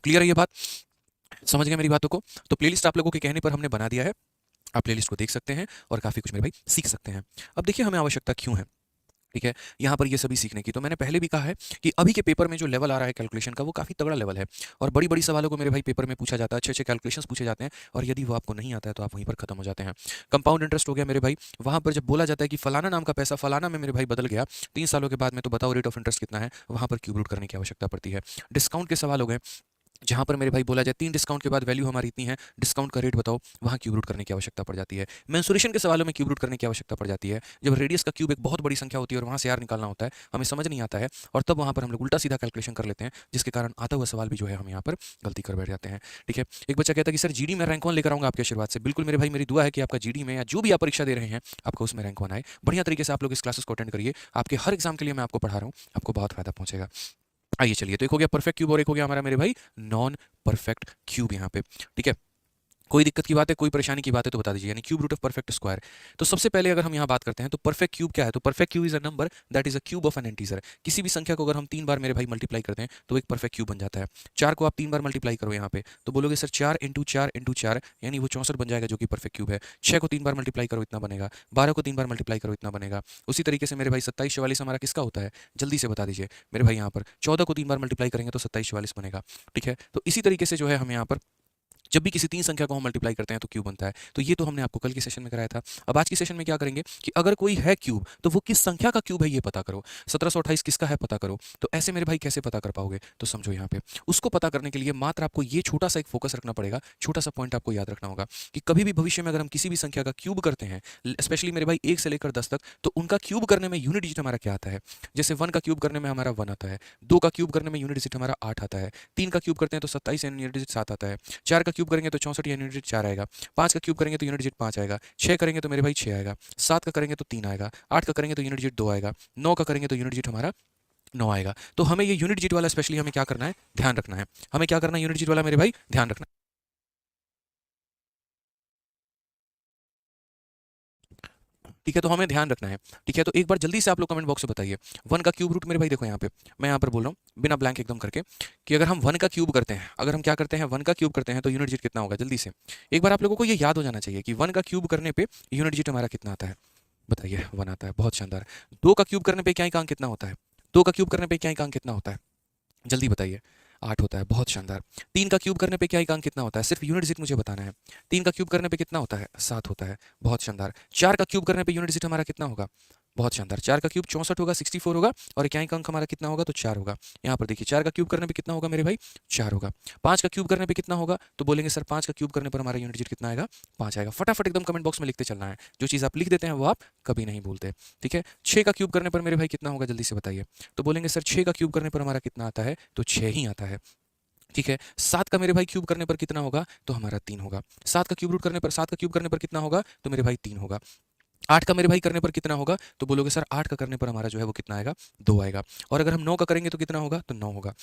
Clear है ये बात? समझ गए मेरी बातों को? तो प्लेलिस्ट आप लोगों के कहने पर हमने बना दिया है, आप प्लेलिस्ट को देख सकते हैं और काफ़ी कुछ मेरे भाई सीख सकते हैं। अब देखिए हमें आवश्यकता क्यों है, ठीक है, यहाँ पर ये सभी सीखने की। तो मैंने पहले भी कहा है कि अभी के पेपर में जो लेवल आ रहा है कैलकुलेशन का वो काफ़ी तगड़ा लेवल है और बड़ी-बड़ी सवालों को मेरे भाई पेपर में पूछा जाता है, अच्छे-अच्छे कैलकुलेशंस पूछे जाते हैं और यदि वो आपको नहीं आता है तो आप वहीं पर खत्म हो जाते हैं। कंपाउंड इंटरेस्ट हो गया मेरे भाई, वहाँ पर जब बोला जाता है कि फलाना नाम का पैसा फलाना में मेरे भाई बदल गया 3 सालों के बाद में, तो बताओ रेट ऑफ इंटरेस्ट कितना है, वहाँ पर क्यूब रूट करने की आवश्यकता पड़ती है। डिस्काउंट के सवाल हो गए, जहाँ पर मेरे भाई बोला जाए 3 डिस्काउंट के बाद वैल्यू हमारी इतनी है, डिस्काउंट का रेट बताओ, वहाँ क्यूब रूट करने की आवश्यकता पड़ जाती है। मेंसुरेशन के सवालों में क्यूब रूट करने की आवश्यकता पड़ जाती है। जब रेडियस का क्यूब एक बहुत बड़ी संख्या होती है और वहाँ से आर निकालना होता है, हमें समझ नहीं आता है और तब वहाँ पर हम लोग उल्टा सीधा कैलकुलेशन कर लेते हैं, जिसके कारण आता हुआ सवाल भी जो है हम यहाँ पर गलती कर बैठ जाते हैं। ठीक है, एक बच्चा कहता है कि सर जीडी में रैंक 1 लेकर आऊँगा आपके आशीर्वाद से। बिल्कुल मेरे भाई, मेरी दुआ है कि आपका जीडी में या जो भी आप परीक्षा दे रहे हैं, आपको उसमें रैंक 1 आए। बढ़िया तरीके से आप लोग इस क्लासेस को अटेंड करिए, आपके हर एग्जाम के लिए मैं आपको पढ़ा रहा हूँ, आपको बहुत फायदा पहुंचेगा। आइए चलिए, तो एक हो गया परफेक्ट क्यूब और एक हो गया हमारा मेरे भाई नॉन परफेक्ट क्यूब यहाँ पे। ठीक है, कोई दिक्कत की बात है, कोई परेशानी की बात है तो बता दीजिए, यानी cube root of perfect square. तो सबसे पहले अगर हम यहाँ बात करते हैं तो परफेक्ट क्यूब क्या है, तो perfect cube is a number that is a cube of N integer. किसी भी संख्या को अगर हम 3 बार मेरे भाई मल्टीप्लाई करते हैं तो एक परफेक्ट क्यूब बन जाता है। 4 को आप 3 बार मल्टीप्लाई करो यहाँ पे तो बोलोगे सर 4 इंटू 4 इंटू 4, यानी वो 64 बन जाएगा जो कि परफेक्ट क्यूब है। 6 को 3 बार मल्टीप्लाई करो इतना बनेगा, 12 को 3 बार मल्टीप्लाई करो इतना बनेगा। उसी तरीके से मेरे भाई 27 44 हमारा किसका होता है, जल्दी से बता दीजिए मेरे भाई। यहाँ पर 14 को 3 बार मल्टीप्लाई करेंगे तो 27 44 बनेगा। ठीक है, तो इसी तरीके से जो है हम यहाँ पर जब भी किसी 3 संख्या को हम मल्टीप्लाई करते हैं तो क्यूब बनता है। तो ये तो हमने आपको कल के सेशन में कराया था। अब आज की सेशन में क्या करेंगे कि अगर कोई है क्यूब तो वो किस संख्या का क्यूब है ये पता करो। 1728 किसका है पता करो। तो ऐसे मेरे भाई कैसे पता कर पाओगे, तो समझो यहाँ पे उसको पता करने के लिए मात्र आपको ये छोटा सा एक फोकस रखना पड़ेगा, छोटा सा पॉइंट आपको याद रखना होगा कि कभी भी भविष्य में अगर हम किसी भी संख्या का क्यूब करते हैं, स्पेशली मेरे भाई 1 से लेकर 10 तक, तो उनका क्यूब करने में यूनिट डिजिट हमारा क्या आता है। जैसे 1 का क्यूब करने में हमारा 1 आता है, 2 का क्यूब करने में यूनिट डिजिट हमारा 8 आता है, 3 का क्यूब करते हैं तो 27 यूनिट डिजिट 7 आता है, 4 का क्यूब करेंगे तो 64 यूनिट डिजिट 4 आएगा, 5 का क्यूब करेंगे तो यूनिट डिजिट 5 आएगा, 6 करेंगे तो मेरे भाई 6 आएगा, 7 का करेंगे तो 3 आएगा, 8 का करेंगे तो यूनिट डिजिट 2 आएगा, 9 का करेंगे तो यूनिट डिजिट हमारा 9 आएगा। तो हमें ये यूनिट डिजिट वाला स्पेशली हमें क्या करना है, ध्यान रखना है। हमें क्या करना है, यूनिट डिजिट वाला मेरे भाई ध्यान रखना है। ठीक है, तो हमें ध्यान रखना है। ठीक है, तो एक बार जल्दी से आप लोग कमेंट बॉक्स में बताइए 1 का क्यूब रूट। मेरे भाई देखो यहाँ पे मैं यहाँ पर बोल रहा हूँ बिना ब्लैंक एकदम करके कि अगर हम 1 का क्यूब करते हैं, अगर हम क्या करते हैं 1 का क्यूब करते हैं तो यूनिट डिजिट कितना होगा, जल्दी से एक बार आप लोगों को ये याद हो जाना चाहिए कि 1 का क्यूब करने पे यूनिट डिजिट हमारा कितना आता है। बताइए, 1 आता है, बहुत शानदार। 2 का क्यूब करने पे क्या अंक कितना होता है, 2 का क्यूब करने पे क्या अंक कितना होता है, जल्दी बताइए। 8 होता है, बहुत शानदार। 3 का क्यूब करने पे क्या अंक कितना होता है, सिर्फ यूनिट डिजिट मुझे बताना है। 3 का क्यूब करने पे कितना होता है, 7 होता है, बहुत शानदार। 4 का क्यूब करने पे यूनिट डिजिट हमारा कितना होगा, बहुत शानदार। 4 का क्यूब 64 होगा, 64 होगा और इक्याई का अंक हमारा कितना होगा, तो 4 होगा। यहाँ पर देखिए 4 का क्यूब करने पे कितना होगा मेरे भाई, 4 होगा। 5 का क्यूब करने पे कितना होगा, तो बोलेंगे सर 5 का क्यूब करने पर हमारा यूनिट डिजिट कितना आएगा, 5 आएगा। फटाफट एकदम कमेंट बॉक्स में लिखते चलना है, जो चीज़ आप लिख देते हैं वो आप कभी नहीं भूलते। ठीक है, 6 का क्यूब करने पर मेरे भाई कितना होगा, जल्दी से बताइए। तो बोलेंगे सर 6 का क्यूब करने पर हमारा कितना आता है, तो 6 ही आता है। ठीक है, 7 का मेरे भाई क्यूब करने पर कितना होगा, तो हमारा 3 होगा। 7 का क्यूब रूट करने पर, 7 का क्यूब करने पर कितना होगा, तो मेरे भाई 3 होगा। 8 का मेरे भाई करने पर कितना होगा, तो बोलोगे सर 8 का करने पर हमारा जो है वो कितना आएगा, 2 आएगा। और अगर हम 9 का करेंगे तो कितना होगा, तो 9 होगा।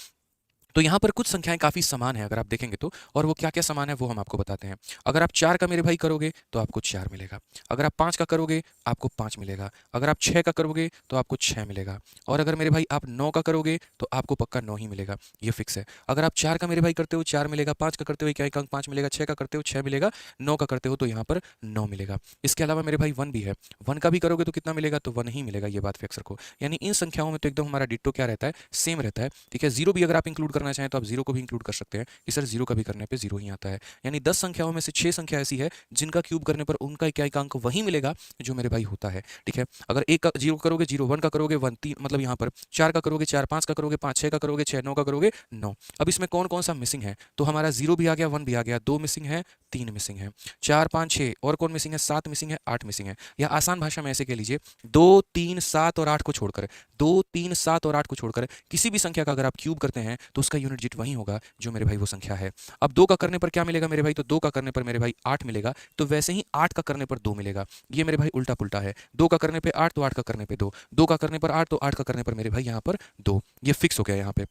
तो यहाँ पर कुछ संख्याएं काफ़ी समान हैं अगर आप देखेंगे तो, और वो क्या क्या समान है वो हम आपको बताते हैं। अगर आप 4 का मेरे भाई करोगे तो आपको 4 मिलेगा, अगर आप 5 का करोगे आपको 5 मिलेगा, अगर आप 6 का करोगे तो आपको 6 मिलेगा, और अगर मेरे भाई आप 9 का करोगे तो आपको पक्का 9 ही मिलेगा, ये फिक्स है। अगर आप 4 का मेरे भाई करते हो 4 मिलेगा, 5 का करते हो क्या अंक 5 मिलेगा, 6 का करते हो 6 मिलेगा, 9 का करते हो तो यहाँ पर 9 मिलेगा। इसके अलावा मेरे भाई 1 भी है, 1 का भी करोगे तो कितना मिलेगा, तो 1 ही मिलेगा, ये बात फिक्स रखो। यानी इन संख्याओं में तो एकदम हमारा डिट्टो क्या रहता है, सेम रहता है। ठीक है, 0 भी अगर आप इंक्लूड करना चाहें तो आप 0 को भी इंक्लूड कर सकते हैं कि सर 0 का भी करने पे 0 ही आता है। यानी 10 संख्याओं में से 6 संख्या ऐसी है जिनका क्यूब करने पर उनका इकाई अंक वही मिलेगा जो मेरे भाई होता है। ठीक है, अगर 1 का 0 करोगे 0, 1 का करोगे 1, 3 मतलब यहाँ पर 4 का करोगे 4, 5 का करोगे 5, 6 का करोगे 6, 9 का करोगे 9। अब इसमें कौन कौन सा मिसिंग है, तो हमारा 0 भी आ गया, 1 भी आ गया, 2 मिसिंग है, 3 मिसिंग है, 4 5 6 और कौन मिसिंग है, 7 मिसिंग है, 8 मिसिंग है। या आसान भाषा में ऐसे कह लीजिए 2 3 7 और 8 को छोड़कर, 2 3 7 और 8 को छोड़कर किसी भी संख्या का अगर आप क्यूब करते हैं तो उसका यूनिट डिजिट वही होगा जो मेरे भाई वो संख्या है। अब 2 का करने पर क्या मिलेगा मेरे भाई, तो 2 का करने पर मेरे भाई 8 मिलेगा, तो वैसे ही 8 का करने पर 2 मिलेगा। ये मेरे भाई उल्टा पुल्टा है, 2 का करने पे 8 तो 8 का करने पे 2, 2 का करने पर 8 तो 8 का करने पर मेरे भाई यहाँ पर 2, ये फिक्स हो गया यहाँ पे।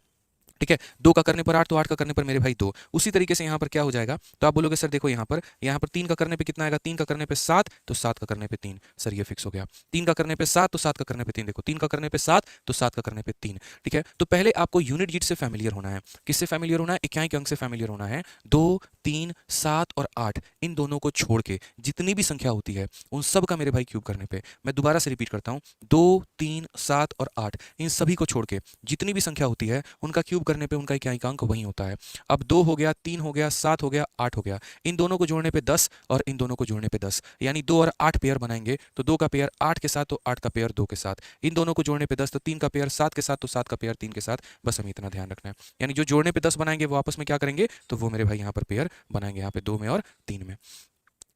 ठीक है, 2 का करने पर 8, तो 8 का करने पर मेरे भाई 2। उसी तरीके से यहाँ पर क्या हो जाएगा, तो आप बोलोगे सर देखो यहाँ पर 3 का करने पे कितना आएगा, 3 का करने पे 7, तो 7 का करने पे 3। सर ये फिक्स हो गया। 3 का करने पे 7, तो 7 का करने पे 3। देखो 3 का करने पे 7, तो 7 का करने पे 3। ठीक है, तो पहले आपको यूनिट जीट से फैमिलियर होना है। किससे फैमिलियर होना है? इकाई के अंक से फैमिलियर होना है। 2, 3, 7 और 8, इन दोनों को छोड़ के जितनी भी संख्या होती है उन सब का मेरे भाई क्यूब करने पे, मैं दोबारा से रिपीट करता हूँ, 2, 3, 7 और 8, इन सभी को छोड़ के जितनी भी संख्या होती है उनका क्यूब करने पे उनका इकाई का अंक वही होता है। अब 2 हो गया, 3 हो गया, 7 हो गया, 8 हो गया, इन दोनों को जोड़ने पे 10 और इन दोनों को जोड़ने पे 10, यानी 2 और 8 पेयर बनाएंगे, तो 2 का पेयर 8 के साथ, तो 8 का पेयर 2 के साथ, इन दोनों को जोड़ने पे 10, तो 3 का पेयर 7 के साथ, तो 7 का पेयर 3 के साथ। बस हमें इतना ध्यान रखना है, यानी जो जोड़ने पे 10 बनाएंगे वो आपस में क्या करेंगे, तो वो मेरे भाई यहाँ पर पेयर बनाएंगे, यहाँ पे 2 में और 3 में।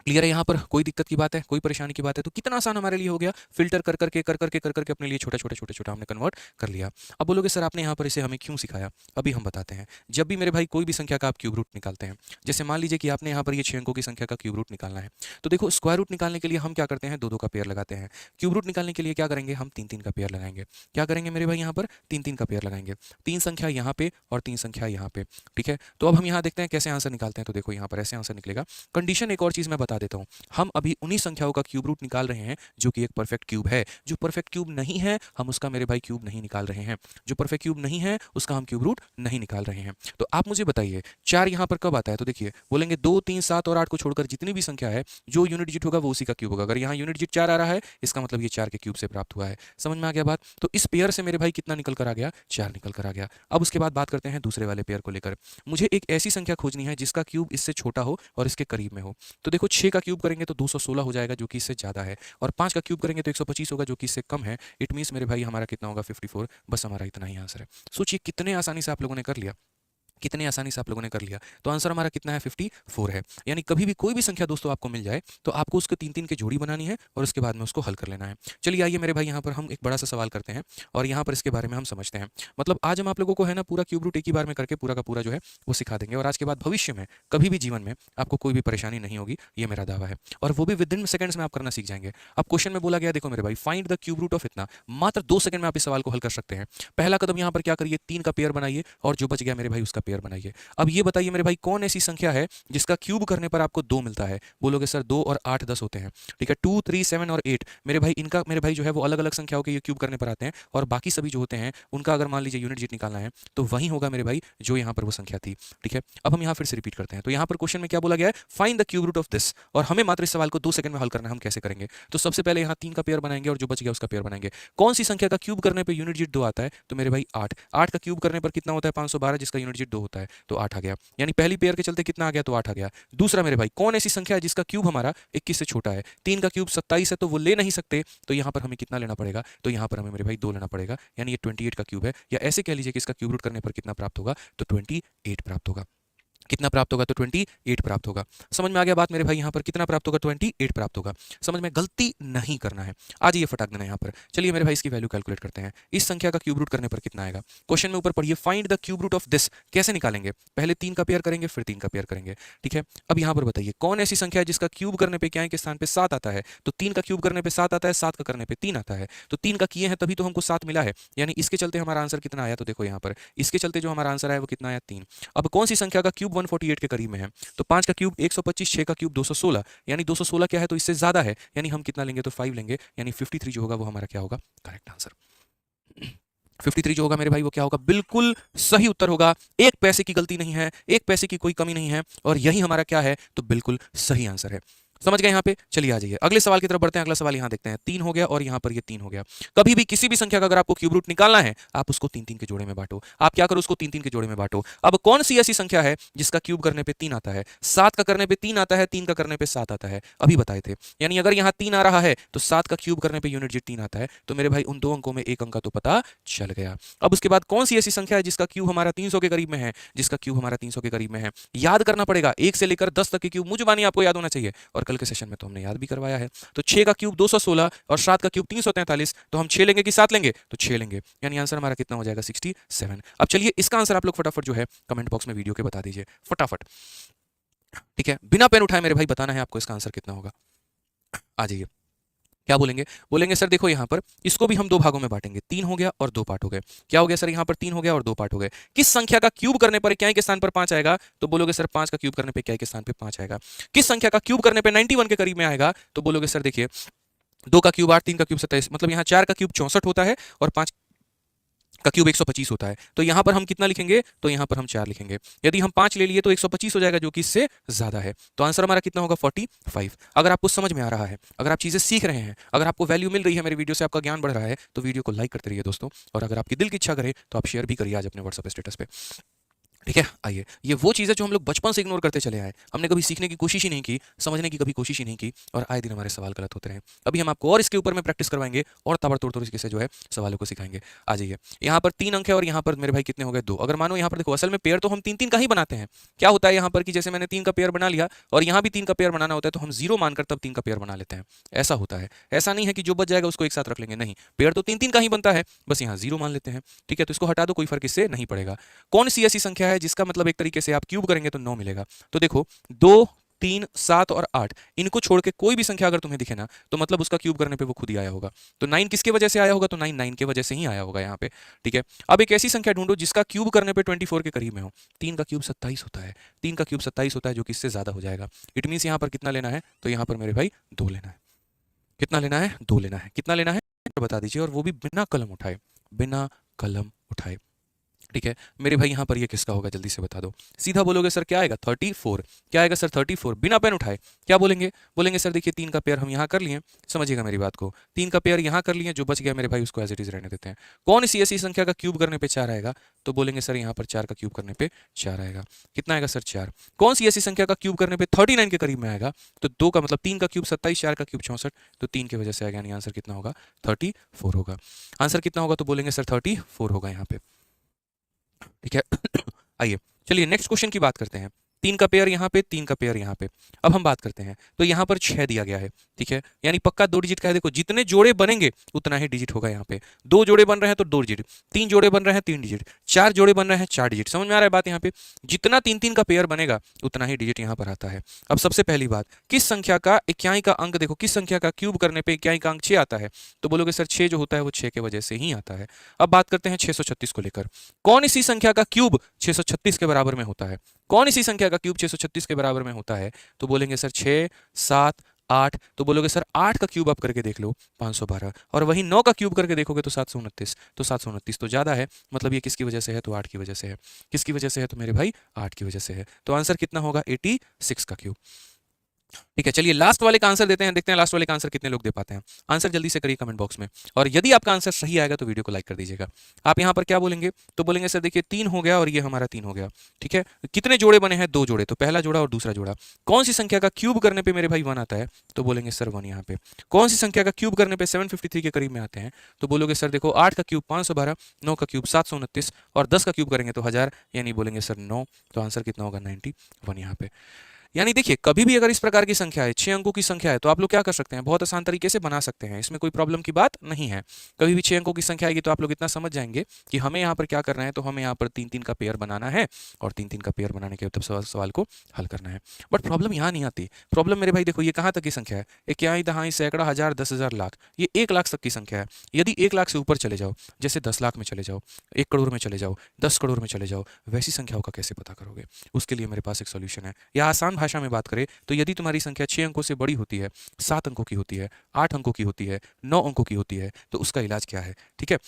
क्लियर है? यहाँ पर कोई दिक्कत की बात है, कोई परेशानी की बात है? तो कितना आसान हमारे लिए हो गया, फिल्टर कर करके अपने लिए छोटा हमने कन्वर्ट कर लिया। अब बोलोगे सर आपने यहाँ पर इसे हमें क्यों सिखाया, अभी हम बताते हैं। जब भी मेरे भाई कोई भी संख्या का आप क्यूब रूट निकालते हैं, जैसे मान लीजिए कि आपने यहाँ पर ये 6 अंकों की संख्या का क्यूब रूट निकालना है, तो देखो स्क्वायर रूट निकालने के लिए हम क्या करते हैं, 2 2 का पेयर लगाते हैं। क्यूब रूट निकालने के लिए क्या करेंगे, हम 3 3 का पेयर लगाएंगे। क्या करेंगे मेरे भाई, यहाँ पर 3 3 का पेयर लगाएंगे। 3 संख्या यहाँ पे और 3 संख्या यहाँ पे। ठीक है, तो अब हम यहाँ देखते हैं कैसे आंसर निकालते हैं। तो देखो यहाँ पर ऐसे आंसर निकलेगा। कंडीशन एक और चीज मैं बता देता हूँ, हम अभी उन्हीं संख्याओं का क्यूब रूट निकाल रहे हैं जो कि एक परफेक्ट क्यूब है। जो परफेक्ट क्यूब नहीं है हम उसका मेरे भाई क्यूब नहीं निकाल रहे हैं। जो परफेक्ट क्यूब नहीं है उसका हम क्यूब रूट नहीं निकाल रहे हैं। तो आप मुझे बताइए 4 यहाँ पर कब आता है, तो देखिए बोलेंगे 2, 3, 7 और 8 को छोड़कर जितनी भी संख्या है जो यूनिट डिजिट होगा वो उसी का क्यूब होगा। अगर यहाँ यूनिट डिजिट 4 आ रहा है इसका मतलब ये 4 के क्यूब से प्राप्त हुआ है। समझ में आ गया बात? तो इस पेयर से मेरे भाई कितना निकल कर आ गया, 4 निकल कर आ गया। अब उसके बाद बात करते हैं दूसरे वाले पेयर को लेकर। मुझे एक ऐसी संख्या खोजनी है जिसका क्यूब इससे छोटा हो और इसके करीब में हो। तो देखो 6 का क्यूब करेंगे तो 216 हो जाएगा जो कि इससे ज़्यादा है, और 5 का क्यूब करेंगे तो 125 होगा जो कि इससे कम है। इट मीन्स मेरे भाई हमारा कितना होगा, 54। बस हमारा इतना ही आंसर है। सोचिए कितने आसानी से आप लोगों ने कर लिया, कितने आसानी से आप लोगों ने कर लिया। तो आंसर हमारा कितना है, 54 है। यानी कभी भी कोई भी संख्या दोस्तों आपको मिल जाए तो आपको उसके 3 3 की जोड़ी बनानी है और उसके बाद में उसको हल कर लेना है। चलिए आइए मेरे भाई यहाँ पर हम एक बड़ा सा सवाल करते हैं और यहाँ पर इसके बारे में हम समझते हैं। मतलब आज हम आप लोगों को है ना पूरा क्यूब रूट एक ही बार में करके पूरा का पूरा जो है वो सिखा देंगे, और आज के बाद भविष्य में कभी भी जीवन में आपको कोई भी परेशानी नहीं होगी, ये मेरा दावा है। और वो भी विद इन सेकंड्स में आप करना सीख जाएंगे। अब क्वेश्चन में बोला गया देखो मेरे भाई, find the cube root of इतना, मात्र 2 सेकंड में आप इस सवाल को हल कर सकते हैं। पहला कदम यहाँ पर क्या करिए, 3 का पेयर बनाइए और जो बच गया मेरे भाई उसका पेयर बनाइए। अब ये बताइए मेरे भाई कौन ऐसी संख्या है जिसका क्यूब करने पर आपको 2 मिलता है। बोलोगे सर 2 और 8 10 होते हैं। ठीक है, 2, 3, 7 और 8 मेरे भाई इनका मेरे भाई जो है वो अलग अलग संख्याओं के ये क्यूब करने पर आते हैं, और बाकी सभी जो होते हैं उनका अगर मान लीजिए यूनिट डिजिट निकालना है तो वही होगा मेरे भाई जो यहाँ पर वो संख्या थी। ठीक है, अब हम यहाँ फिर से रिपीट करते हैं। तो यहाँ पर क्वेश्चन में क्या बोला गया है, find the cube root of this, और हमें मात्र इस सवाल को 2 सेकंड में हल करना है। हम कैसे करेंगे, तो सबसे पहले यहाँ 3 का पेयर बनाएंगे और जो बच गया उसका पेयर बनाएंगे। कौन सी संख्या का क्यूब करने पर यूनिट डिजिट 2 आता है, तो मेरे भाई 8। 8 का क्यूब करने पर कितना होता है, 512, जिसका यूनिट डिजिट 2 होता है, तो 8 आ गया। यानी पहली पेयर के चलते कितना आ गया, तो 8 आ गया। दूसरा मेरे भाई कौन ऐसी संख्या है जिसका क्यूब हमारा 21 से छोटा है। 3 का क्यूब 27 है तो वो ले नहीं सकते, तो यहाँ पर हमें कितना लेना पड़ेगा, तो यहाँ पर हमें मेरे भाई 2 लेना पड़ेगा, यानी ये 28 का क्यूब है। या ऐसे कह लीजिए कि इसका क्यूब रूट करने पर कितना प्राप्त होगा, तो 28 प्राप्त होगा। कितना प्राप्त होगा, तो 28 प्राप्त होगा। समझ में आ गया बात मेरे भाई, यहाँ पर कितना प्राप्त होगा, 28 प्राप्त होगा। समझ में, गलती नहीं करना है। आज ये फटाक देना यहाँ पर। चलिए मेरे भाई इसकी वैल्यू कैलकुलेट करते हैं। इस संख्या का क्यूब रूट करने पर कितना आएगा, क्वेश्चन में ऊपर पढ़िए, find the cube root of this. कैसे निकालेंगे, पहले 3 का पेयर करेंगे फिर 3 का पेयर करेंगे। ठीक है, अब यहाँ पर बताइए कौन ऐसी संख्या है जिसका क्यूब करने पर क्या है के स्थान पर 7 आता है, तो 3 का क्यूब करने पर 7 आता है, 7 का करने पर 3 आता है, तो 3 का किए हैं तभी तो हमको 7 मिला है, यानी इसके चलते हमारा आंसर कितना आया, तो देखो यहाँ पर इसके चलते जो हमारा आंसर आया वो कितना आया, 3। अब कौन सी संख्या का क्यूब 148 के करीब में है, तो 5 का क्यूब 125, 6 का क्यूब 216, यानी 216 क्या है, तो इससे ज्यादा है, यानी हम कितना लेंगे, तो 5 लेंगे, यानी 53 जो होगा वो हमारा क्या होगा, करेक्ट आंसर। 53 जो होगा मेरे भाई वो क्या होगा, बिल्कुल सही उत्तर होगा। एक पैसे की गलती नहीं है, एक पैसे की कोई कमी नहीं है, और यही हमारा क्या है, तो बिल्कुल सही आंसर है। समझ गए यहाँ पे? चलिए आ जाइए अगले सवाल की तरफ बढ़ते हैं। अगला सवाल यहाँ देखते हैं, 3 हो गया और यहाँ पर ये 3 हो गया। कभी भी किसी भी संख्या का अगर आपको क्यूब रूट निकालना है, आप उसको 3 3 के जोड़े में बांटो। आप क्या करो, उसको 3 3 के जोड़े में बांटो। अब कौन सी ऐसी संख्या है जिसका क्यूब करने पे 3 आता है, 7 का करने पे 3 आता है, 3 का करने पे 7 आता है, अभी बताए थे। यानी अगर यहाँ 3 आ रहा है तो 7 का क्यूब करने पे यूनिट डिजिट 3 आता है, तो मेरे भाई उन 2 अंकों में एक अंक का तो पता चल गया। अब उसके बाद कौन सी ऐसी संख्या है जिसका क्यूब हमारा 300 के करीब में है, जिसका क्यूब हमारा 300 के करीब में है, याद करना पड़ेगा। 1 से लेकर 10 तक के क्यूब मुझबानी आपको याद होना चाहिए, और कल के सेशन में तो हमने याद भी करवाया है। तो 6 का क्यूब 216 और 7 का क्यूब 343, तो हम 6 लेंगे कि 7 लेंगे, तो 6 लेंगे, यानी आंसर हमारा कितना हो जाएगा, 67। अब चलिए इसका आंसर आप लोग फटाफट जो है कमेंट बॉक्स में वीडियो के बता दीजिए फटाफट। ठीक है, बिना पेन उठाए मेरे भाई बताना है आपको इसका आंसर कितना होगा। आ जाइए क्या बोलेंगे? बोलेंगे सर देखो यहाँ पर इसको भी हम दो भागों में बांटेंगे, 3 हो गया और 2 पार्ट हो गए। क्या हो गया सर? यहाँ पर 3 हो गया और 2 पार्ट हो गए। किस संख्या का क्यूब करने पर इक्याई के स्थान पर 5 आएगा? तो बोलोगे सर 5 का क्यूब करने पे इक्याई के स्थान पे 5 आएगा। किस संख्या का क्यूब करने पे 91 के करीब में आएगा? तो बोलोगे सर देखिए 2 का क्यूब 8, 3 का क्यूब 27, मतलब यहाँ 4 का क्यूब 64 होता है और 5 का क्यूब 125 होता है। तो यहाँ पर हम कितना लिखेंगे? तो यहाँ पर हम 4 लिखेंगे। यदि हम 5 ले लिए तो 125 हो जाएगा, जो कि इससे ज्यादा है। तो आंसर हमारा कितना होगा? 45। अगर आपको समझ में आ रहा है, अगर आप चीजें सीख रहे हैं, अगर आपको वैल्यू मिल रही है मेरी वीडियो से, आपका ज्ञान बढ़ रहा है, तो वीडियो को लाइक करते रहिए दोस्तों। और अगर आपकी दिल की इच्छा करे तो आप शेयर भी करिए आज अपने व्हाट्सएप स्टेटस पे। ठीक है, आइए, ये वो चीज़ है जो हम लोग बचपन से इग्नोर करते चले आए। हमने कभी सीखने की कोशिश ही नहीं की, समझने की कभी कोशिश ही नहीं की, और आए दिन हमारे सवाल गलत होते रहे। अभी हम आपको और इसके ऊपर में प्रैक्टिस करवाएंगे और ताबड़तोड़ इसके से जो है सवालों को सिखाएंगे। आ जाइए, यहाँ पर 3 अंक है और यहाँ पर मेरे भाई कितने हो गए? 2। अगर मानो यहाँ पर देखो, असल में पेयर तो हम 3-3 का ही बनाते हैं। क्या होता है यहाँ पर कि जैसे मैंने 3 का पेयर बना लिया और यहाँ भी 3 का पेयर बनाना होता है, तो हम 0 मानकर तब 3 का पेयर बना लेते हैं। ऐसा होता है, ऐसा नहीं है कि जो बच जाएगा उसको एक साथ रख लेंगे, नहीं, पेयर तो 3-3 का ही बनता है, बस यहाँ 0 मान लेते हैं। ठीक है, तो इसको हटा दो, कोई फर्क इससे नहीं पड़ेगा। कौन सी ऐसी संख्या है जिसका मतलब एक तरीके से आप क्यूब करेंगे तो 9 मिलेगा? तो देखो 2, 3, 7 और 8, इनको छोड़ के कोई भी संख्या अगर तुम्हें दिखे ना, तो मतलब उसका क्यूब करने पे वो खुद ही आया होगा। तो 9 किसके वजह से आया होगा? तो 9 9 के वजह से ही आया होगा यहाँ पे। ठीक है, अब एक ऐसी संख्या ढूंढो जिसका क्यूब करने पे 24 के करीब में हो। 3 का क्यूब 27 होता है, 3 का क्यूब 27 होता है, जो कि इससे ज्यादा हो जाएगा। इट मीन्स यहाँ पर कितना लेना है? तो यहाँ पर मेरे भाई 2 लेना है। कितना लेना है? 2 लेना है। कितना लेना है बता दीजिए, और वो भी बिना कलम उठाए, बिना कलम उठाए। ठीक है मेरे भाई, यहाँ पर ये किसका होगा? जल्दी से बता दो। सीधा बोलोगे सर क्या आएगा? 34। क्या आएगा सर? 34, बिना पेन उठाए। क्या बोलेंगे? बोलेंगे सर देखिए 3 का पेयर हम यहाँ कर लिए, समझिएगा मेरी बात को, 3 का पेयर यहाँ कर लिए, जो बच गया मेरे भाई उसको एज इट इज रहने देते हैं। कौन सी ऐसी संख्या का क्यूब करने पे 4 आएगा? तो बोलेंगे सर यहाँ पर 4 का क्यूब करने पे 4 आएगा। कितना आएगा सर? 4। कौन सी ऐसी संख्या का क्यूब करने पे 39 के करीब में आएगा? तो 2 का मतलब 3 का क्यूब 27, 4 का क्यूब 64, तो 3 की वजह से आएगा, यानी आंसर कितना होगा? 34 होगा। आंसर कितना होगा? तो बोलेंगे सर 34 होगा यहाँ पे। ठीक है आइए चलिए नेक्स्ट क्वेश्चन की बात करते हैं। 3 का पेयर यहाँ पे, 3 का पेयर यहाँ पे। अब हम बात करते हैं, तो यहाँ पर 6 दिया गया है। ठीक है, यानी पक्का 2 डिजिट का है। देखो जितने जोड़े बनेंगे उतना ही डिजिट होगा यहाँ पे। 2 जोड़े बन रहे हैं तो 2 डिजिट, 3 जोड़े बन रहे हैं 3 डिजिट, 4 जोड़े बन रहे हैं 4 डिजिट। समझ में आ रहा है बात? यहाँ पे जितना 3-3 का पेयर बनेगा उतना ही डिजिट यहाँ पर आता है। अब सबसे पहली बात, किस संख्या का इक्याई का अंक, देखो किस संख्या का क्यूब करने पे इक्याई का अंक 6 आता है? तो बोलोगे सर 6 जो होता है वो 6 के वजह से ही आता है। अब बात करते हैं 636 को लेकर। कौन इसी संख्या का क्यूब 636 के बराबर में होता है? कौन इसी संख्या का क्यूब 636 के बराबर में होता है? तो बोलेंगे सर 6, 7, 8। तो बोलोगे सर 8 का क्यूब आप करके देख लो, 512। और वही 9 का क्यूब करके देखोगे तो 729। तो 729 तो ज्यादा है, मतलब ये किसकी वजह से है? तो 8 की वजह से है। किसकी वजह से है? तो मेरे भाई 8 की वजह से है। तो आंसर कितना होगा? 86 का क्यूब। ठीक है, चलिए लास्ट वाले का आंसर देते हैं, देखते हैं लास्ट वाले का आंसर कितने लोग दे पाते हैं। आंसर जल्दी से करिए कमेंट बॉक्स में, और यदि आपका आंसर सही आएगा तो वीडियो को लाइक कर दीजिएगा। आप यहाँ पर क्या बोलेंगे? तो बोलेंगे सर देखिए 3 हो गया और ये हमारा 3 हो गया। ठीक है, कितने जोड़े बने हैं? 2 जोड़े, तो पहला जोड़ा और दूसरा जोड़ा। कौन सी संख्या का क्यूब करने पे मेरे भाई 1 आता है? तो बोलेंगे सर 1 यहाँ पे। कौन सी संख्या का क्यूब करने पे 753 के करीब में आते हैं? तो बोलोगे सर देखो 8 का क्यूब 512, 9 का क्यूब 729 और 10 का क्यूब करेंगे तो 1000, यानी बोलेंगे सर 9। तो आंसर कितना होगा? 91 यहाँ पे। यानी देखिए कभी भी अगर इस प्रकार की संख्या है, 6 अंकों की संख्या है, तो आप लोग क्या कर सकते हैं? बहुत आसान तरीके से बना सकते हैं, इसमें कोई प्रॉब्लम की बात नहीं है। कभी भी 6 अंकों की संख्या आएगी तो आप लोग इतना समझ जाएंगे कि हमें यहाँ पर क्या करना है, तो हमें यहाँ पर 3-3 का पेयर बनाना है, और 3-3 का पेयर बनाने के बाद सवाल को हल करना है। बट प्रॉब्लम यहाँ नहीं आती। प्रॉब्लम मेरे भाई देखो ये कहाँ तक की संख्या है? इक्याई, दहाई, सैकड़ा, हजार, 10,000, लाख, ये 1 लाख तक की संख्या है। यदि 1 लाख से ऊपर चले जाओ, जैसे 10 लाख में चले जाओ, 1 करोड़ में चले जाओ, 10 करोड़ में चले जाओ, वैसी संख्याओं का कैसे पता करोगे? उसके लिए मेरे पास एक सोल्यूशन है। या आसान भाषा में बात करें तो यदि तुम्हारी संख्या 6 अंकों से बड़ी होती है, 7 अंकों की होती है, 8 अंकों की होती है, 9 अंकों की होती है, तो उसका इलाज क्या है? ठीक है,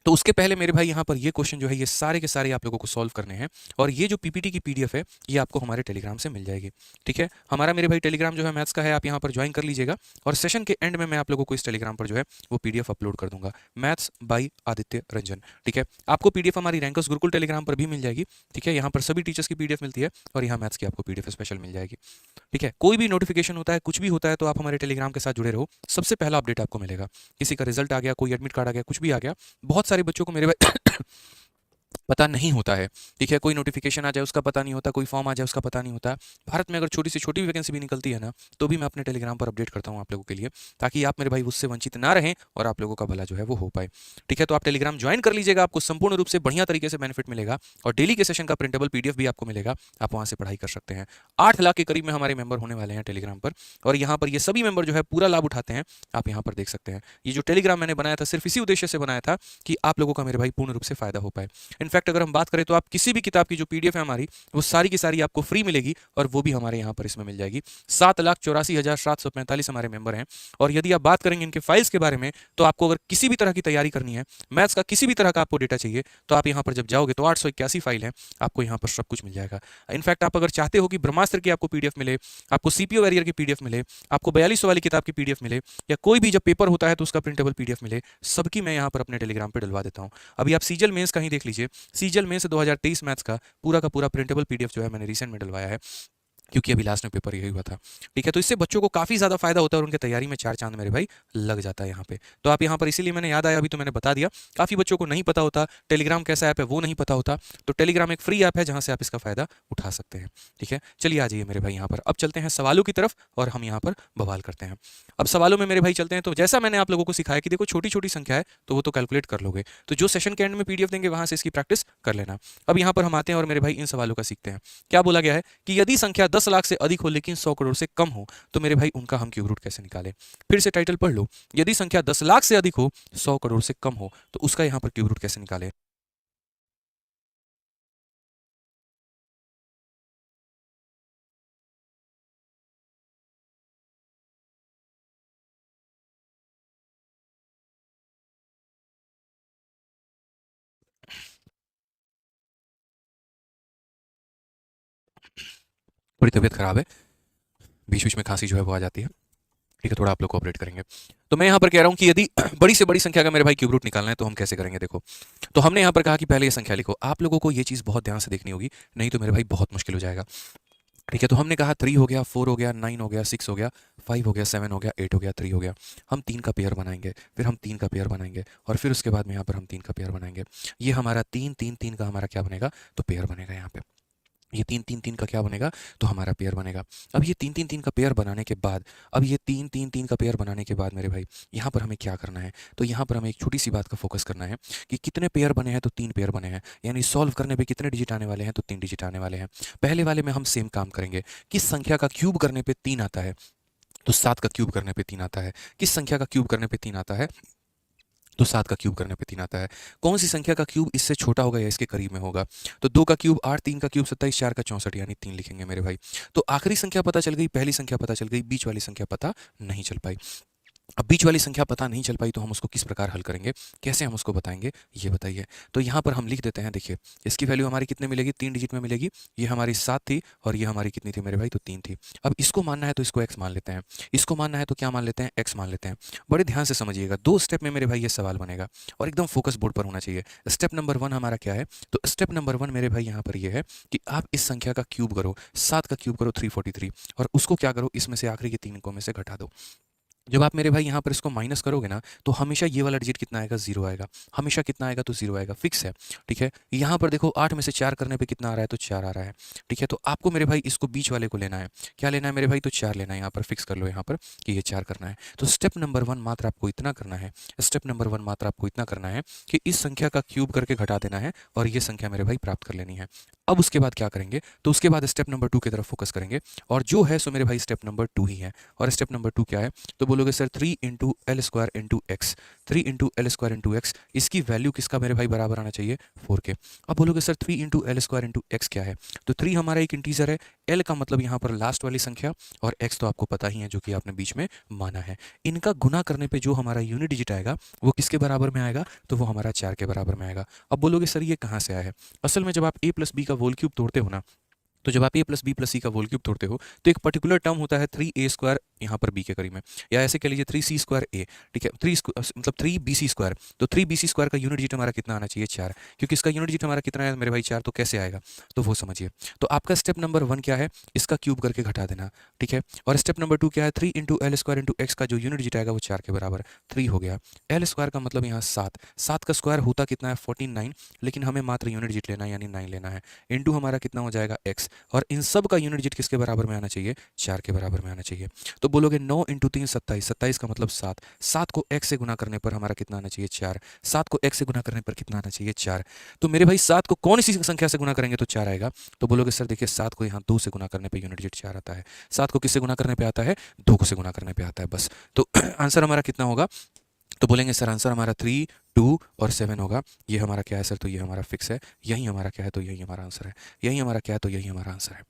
तो उसके पहले मेरे भाई यहाँ पर ये क्वेश्चन जो है ये सारे के सारे आप लोगों को सॉल्व करने हैं, और ये जो पीपीटी की पीडीएफ है ये आपको हमारे टेलीग्राम से मिल जाएगी। ठीक है, हमारा मेरे भाई टेलीग्राम जो है मैथ्स का है, आप यहाँ पर ज्वाइन कर लीजिएगा, और सेशन के एंड में मैं आप लोगों को इस टेलीग्राम पर जो है वो पीडीएफ अपलोड कर दूंगा, मैथ्स बाई आदित्य रंजन। ठीक है, आपको पीडीएफ हमारी रैंकर्स गुरुकुल टेलीग्राम पर भी मिल जाएगी। ठीक है, यहाँ पर सभी टीचर्स की पीडीएफ मिलती है, और यहाँ मैथ्स की आपको पीडीएफ स्पेशल मिल जाएगी। ठीक है, कोई भी नोटिफिकेशन होता है, कुछ भी होता है, तो आप हमारे टेलीग्राम के साथ जुड़े रहो, सबसे पहला अपडेट आपको मिलेगा। किसी का रिजल्ट आ गया, कोई एडमिट कार्ड आ गया, कुछ भी आ गया, बहुत सारे बच्चों को मेरे भाई पता नहीं होता है, ठीक है, कोई नोटिफिकेशन आ जाए उसका पता नहीं होता, कोई फॉर्म आ जाए उसका पता नहीं होता। भारत में अगर छोटी से छोटी वैकेंसी भी निकलती है ना, तो भी मैं अपने टेलीग्राम पर अपडेट करता हूँ आप लोगों के लिए, ताकि आप मेरे भाई उससे वंचित ना रहें और आप लोगों का भला जो है वो हो पाए। ठीक है, तो आप टेलीग्राम ज्वाइन कर लीजिएगा, आपको संपूर्ण रूप से बढ़िया तरीके से बेनिफिट मिलेगा और डेली के सेशन का प्रिंटेबल पीडीएफ भी आपको मिलेगा, आप वहाँ से पढ़ाई कर सकते हैं। 8 लाख के करीब में हमारे मेंबर होने वाले हैं टेलीग्राम पर, और यहाँ पर ये सभी मेंबर जो है पूरा लाभ उठाते हैं, आप यहाँ पर देख सकते हैं। ये जो टेलीग्राम मैंने बनाया था सिर्फ इसी उद्देश्य से बनाया था कि आप लोगों का मेरे भाई पूर्ण रूप से फायदा हो पाए। इनफैक्ट अगर हम बात करें तो आप किसी भी किताब की जो पीडीएफ है हमारी, वो सारी की सारी आपको फ्री मिलेगी, और वो भी हमारे यहाँ पर इसमें मिल जाएगी। 7,84,745 हमारे मेंबर हैं। और यदि आप बात करेंगे इनके फाइल्स के बारे में, तो आपको अगर किसी भी तरह की तैयारी करनी है, मैथ्स का किसी भी तरह का आपको डेटा चाहिए, तो आप यहाँ पर जब जाओगे तो 881 फाइल है, आपको यहाँ पर सब कुछ मिल जाएगा। इनफैक्ट आप अगर चाहते हो कि ब्रह्मास्त्र की आपको पीडीएफ मिले, आपको सीपीओ वैरियर की पीडीएफ मिले, आपको 4200 वाली किताब की पीडीएफ मिले, या कोई भी जब पेपर होता है तो उसका प्रिंटेबल पीडीएफ मिले, सबकी मैं यहाँ पर अपने टेलीग्राम पर डलवा देता हूँ। अभी आप सीजल मेंस का ही देख लीजिए, सीजल मेंस 2023 मैथ्स का पूरा प्रिंटेबल पीडीएफ जो है मैंने रिसेंट में डलवाया है, क्योंकि अभी लास्ट में पेपर यही हुआ था। ठीक है, तो इससे बच्चों को काफ़ी ज़्यादा फायदा होता है और उनकी तैयारी में 4 चांद मेरे भाई लग जाता है यहाँ पे। तो आप यहाँ पर इसीलिए मैंने याद आया अभी तो मैंने बता दिया। काफ़ी बच्चों को नहीं पता होता टेलीग्राम कैसा ऐप है, वो नहीं पता होता, तो टेलीग्राम एक फ्री ऐप है जहाँ से आप इसका फ़ायदा उठा सकते हैं। ठीक है, चलिए आ जाइए मेरे भाई यहाँ पर, अब चलते हैं सवालों की तरफ और हम यहाँ पर बवाल करते हैं। अब सवालों में मेरे भाई चलते हैं। तो जैसा मैंने आप लोगों को सिखाया कि देखो छोटी छोटी संख्या है तो वो तो कैलकुलेट कर लोगे, तो जो सेशन के एंड में पीडीएफ देंगे वहाँ से इसकी प्रैक्टिस कर लेना। अब यहाँ पर हम आते हैं और मेरे भाई इन सवालों का सीखते हैं। क्या बोला गया है कि यदि संख्या 10 लाख से अधिक हो लेकिन 100 करोड़ से कम हो, तो मेरे भाई उनका हम क्यूब रूट कैसे निकालें। फिर से टाइटल पढ़ लो, यदि संख्या 10 लाख से अधिक हो, 100 करोड़ से कम हो, तो उसका यहाँ पर क्यूब रूट कैसे निकालें। थोड़ी तबीयत खराब है, बीच बीच में खांसी जो है वो आ जाती है। ठीक है, थोड़ा आप लोग कोऑपरेट करेंगे। तो मैं यहाँ पर कह रहा हूँ कि यदि बड़ी से बड़ी संख्या का मेरे भाई क्यूब रूट निकालना है तो हम कैसे करेंगे। देखो, तो हमने यहाँ पर कहा कि पहले ये संख्या लिखो। आप लोगों को ये चीज़ बहुत ध्यान से देखनी होगी, नहीं तो मेरे भाई बहुत मुश्किल हो जाएगा। ठीक है, तो हमने कहा 3 हो गया, 4 हो गया, 9 हो गया, 6 हो गया, 5 हो गया, 7 हो गया, 8 हो गया, 3 हो गया। हम 3 का पेयर बनाएंगे, फिर हम 3 का पेयर बनाएंगे, और फिर उसके बाद में यहाँ पर हम 3 का पेयर बनाएंगे। ये हमारा 3 3 3 का हमारा क्या बनेगा, तो पेयर बनेगा यहाँ पे। ये 3 3 3 का क्या बनेगा, तो हमारा पेयर बनेगा। अब ये 3 3 3 का पेयर बनाने के बाद, अब ये 3 3 3 का पेयर बनाने के बाद मेरे भाई यहाँ पर हमें क्या करना है, तो यहाँ पर हमें एक छोटी सी बात का फोकस करना है कि कितने पेयर बने हैं, तो 3 पेयर बने हैं, यानी सॉल्व करने पे कितने डिजिट आने वाले हैं, तो 3 डिजिट आने वाले हैं। पहले वाले में हम सेम काम करेंगे, किस संख्या का क्यूब करने पे 3 आता है, तो 7 का क्यूब करने पे 3 आता है। किस संख्या का क्यूब करने पे 3 आता है, तो 7 का क्यूब करने पे 3 आता है। कौन सी संख्या का क्यूब इससे छोटा होगा या इसके करीब में होगा, तो 2 का क्यूब 8, 3 का क्यूब 27, 4 का 64, यानी 3 लिखेंगे मेरे भाई। तो आखिरी संख्या पता चल गई, पहली संख्या पता चल गई, बीच वाली संख्या पता नहीं चल पाई। अब बीच वाली संख्या पता नहीं चल पाई तो हम उसको किस प्रकार हल करेंगे, कैसे हम उसको बताएंगे, ये बताइए। तो यहाँ पर हम लिख देते हैं, देखिए इसकी वैल्यू हमारी कितने मिलेगी, 3 डिजिट में मिलेगी। ये हमारी 7 थी और ये हमारी कितनी थी मेरे भाई, तो 3 थी। अब इसको मानना है तो इसको x मान लेते हैं, इसको मानना है तो क्या मान लेते हैं, x मान लेते हैं। बड़े ध्यान से समझिएगा, 2 स्टेप में मेरे भाई ये सवाल बनेगा और एकदम फोकस बोर्ड पर होना चाहिए। स्टेप नंबर 1 हमारा क्या है, तो स्टेप नंबर 1 मेरे भाई यहाँ पर ये है कि आप इस संख्या का क्यूब करो, 7 का क्यूब करो 343, और उसको क्या करो, इसमें से आखिरी के 3 को में से घटा दो। जब आप मेरे भाई यहाँ पर इसको माइनस करोगे ना, तो हमेशा ये वाला डिजिट कितना आएगा, 0 आएगा। हमेशा कितना आएगा, तो 0 आएगा, फिक्स है। ठीक है, यहाँ पर देखो 8 में से 4 करने पे कितना आ रहा है, तो 4 आ रहा है। ठीक है, तो आपको मेरे भाई इसको बीच वाले को लेना है। क्या लेना है मेरे भाई, तो 4 लेना है। यहाँ पर फिक्स कर लो यहाँ पर कि ये 4 करना है। तो स्टेप नंबर 1 मात्र आपको इतना करना है, स्टेप नंबर 1 मात्र आपको इतना करना है कि इस संख्या का क्यूब करके घटा देना है और ये संख्या मेरे भाई प्राप्त कर लेनी है। अब उसके बाद क्या करेंगे, तो उसके बाद स्टेप नंबर 2 की तरफ फोकस करेंगे, और जो है सो मेरे भाई स्टेप नंबर 2 ही है। और स्टेप नंबर 2 क्या है, तो बोलोगे sir 3 into L square into x, 3 into L square into x, इसकी वैल्यू किसका मेरे भाई बराबर आना चाहिए, 4 के। अब बोलोगे sir 3 into L square into x क्या है, तो 3 हमारा एक इंटीजर है, एल का मतलब यहाँ पर लास्ट वाली संख्या, और एक्स तो आपको पता ही है जो कि आपने बीच में माना है। इनका गुना करने पे जो हमारा यूनिट डिजिट आएगा वो किसके बराबर में आएगा, तो वो हमारा 4 के बराबर में आएगा। अब बोलोगे सर ये कहाँ से आया है, असल में जब आप a प्लस बी का होल क्यूब तोड़ते हो ना, तो जब आप a प्लस बी प्लस सी का होल क्यूब तोड़ते हो तो एक पर्टिकुलर टर्म होता है 3a स्क्वायर यहाँ पर बी के करीब में, या ऐसे कह लीजिए 3c² a, ठीक है, मतलब 3bc², तो 3bc² का यूनिट डिजिट हमारा कितना आना चाहिए 4, क्योंकि इसका यूनिट डिजिट हमारा कितना है मेरे भाई 4, तो कैसे आएगा तो वो समझिए। तो आपका स्टेप नंबर 1 क्या है, इसका क्यूब करके घटा देना, ठीक है। और स्टेप नंबर 2 क्या है, 3 इंटू L² इंटू एक्स का जो यूनिट डिजिट आएगा वो 4 के बराबर, 3 हो गया। L² का मतलब यहाँ 7 का स्क्वायर होता कितना है 49, लेकिन हमें मात्र यूनिट डिजिट लेना है यानी 9 लेना है, इंटू हमारा कितना हो जाएगा x, और इन सब का यूनिट डिजिट किसके बराबर में आना चाहिए 4 के बराबर में आना चाहिए। तो बोलोगे 9 इंटू 3 27, 27 का मतलब 7, 7 को x से गुना करने पर हमारा कितना आना चाहिए 4, 7 को x से गुना करने पर कितना आना चाहिए 4। तो मेरे भाई 7 को कौन सी संख्या से गुना करेंगे तो 4 आएगा, तो बोलोगे सर देखिए 7 को यहाँ 2 से गुना करने पर यूनिट डिजिट 4 आता है, 7 को किससे गुना करने पर आता है 2 को से गुना करने पर आता है बस। तो आंसर हमारा कितना होगा, तो बोलेंगे सर आंसर हमारा 3, 2 और 7 होगा। ये हमारा क्या है सर, तो ये हमारा फिक्स है, यही हमारा क्या है तो यही हमारा आंसर है, यही हमारा क्या है तो यही हमारा आंसर है।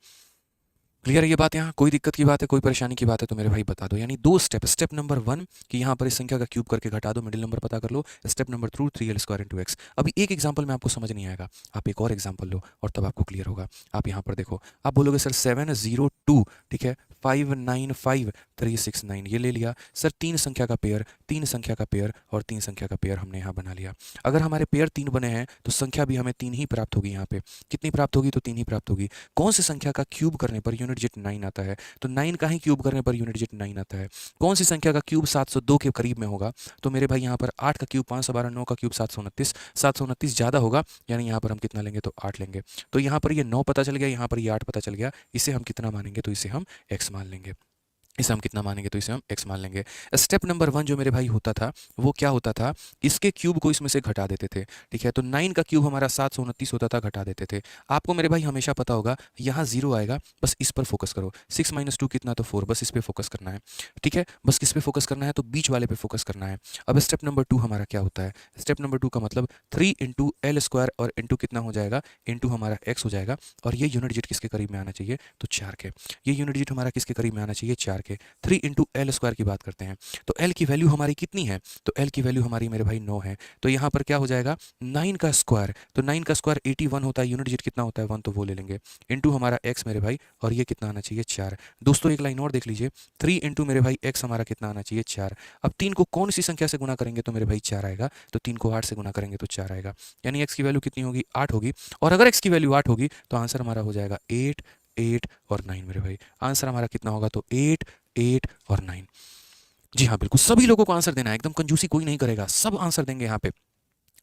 क्लियर है ये बात, यहाँ कोई दिक्कत की बात है, कोई परेशानी की बात है तो मेरे भाई बता दो। यानी 2 स्टेप, स्टेप नंबर 1 कि यहाँ पर इस संख्या का क्यूब करके घटा दो, मिडिल नंबर पता कर लो। Step number 2 3L² into x. अभी एक एग्जांपल में आपको समझ नहीं आएगा, आप एक और एग्जांपल लो और तब आपको क्लियर होगा। आप यहाँ पर देखो, आप बोलोगे सर 702, ठीक है, 595 369, ये ले लिया सर, 3 संख्या का पेयर, 3 संख्या का पेयर और 3 संख्या का पेयर हमने यहाँ बना लिया। अगर हमारे पेयर 3 बने हैं तो संख्या भी हमें 3 ही प्राप्त होगी। यहाँ पे कितनी प्राप्त होगी तो 3 ही प्राप्त होगी। कौन सी संख्या का क्यूब करने पर यूनिट डिजिट 9 आता है, तो 9 का ही क्यूब करने पर यूनिट डिजिट 9 आता है। कौन सी संख्या का क्यूब 702 के करीब में होगा, तो मेरे भाई यहाँ पर 8 का क्यूब 512, 9 का क्यूब 729, 729 ज़्यादा होगा, यानी यहाँ पर हम कितना लेंगे तो 8 लेंगे। तो यहाँ पर ये 9 पता चल गया, यहाँ पर ये 8 पता चल गया, इसे हम कितना मानेंगे तो इसे हम x मान लेंगे, इसे हम कितना मानेंगे तो इसे हम x मान लेंगे। स्टेप नंबर 1 जो मेरे भाई होता था वो क्या होता था, इसके क्यूब को इसमें से घटा देते थे, ठीक है। तो 9 का क्यूब हमारा 729 होता था, घटा देते थे। आपको मेरे भाई हमेशा पता होगा यहाँ 0 आएगा, बस इस पर फोकस करो। 6 - 2 कितना तो 4, बस इस पर फोकस करना है, ठीक है, बस किस पे फोकस करना है तो बीच वाले पे फोकस करना है। अब स्टेप नंबर 2 हमारा क्या होता है, स्टेप नंबर 2 का मतलब 3 इंटू L² और इंटू कितना हो जाएगा, इंटू हमारा x हो जाएगा, और ये यूनिट डिजिट किसके करीब में आना चाहिए तो 4 के। ये यूनिट डिजिट हमारा किसके करीब में आना चाहिए 4 के। 3 इंटू L² की बात करते हैं, तो L की वैल्यू हमारी कितनी है, तो L की वैल्यू हमारी मेरे भाई 9 है। तो यहाँ पर क्या हो जाएगा 9 का स्क्वायर, तो 9 का स्क्वायर 81 होता है, यूनिट डिजिट कितना होता है 1, तो वो ले लेंगे, इंटू हमारा x मेरे भाई, और ये कितना आना चाहिए 4। दोस्तों एक लाइन और देख लीजिए, 3 इंटू मेरे भाई x हमारा कितना आना चाहिए 4। अब 3 को कौन सी संख्या से गुना करेंगे तो मेरे भाई 4 आएगा, तो 3 को 8 से गुना करेंगे तो 4 आएगा, यानी x की वैल्यू कितनी होगी 8 होगी। और अगर x की वैल्यू 8 होगी तो आंसर हमारा हो जाएगा 8, 8 और 9 मेरे भाई। आंसर हमारा कितना होगा तो 8, 8 और 9। जी हाँ बिल्कुल, सभी लोगों को आंसर देना है, एकदम कंजूसी कोई नहीं करेगा, सब आंसर देंगे यहाँ पे।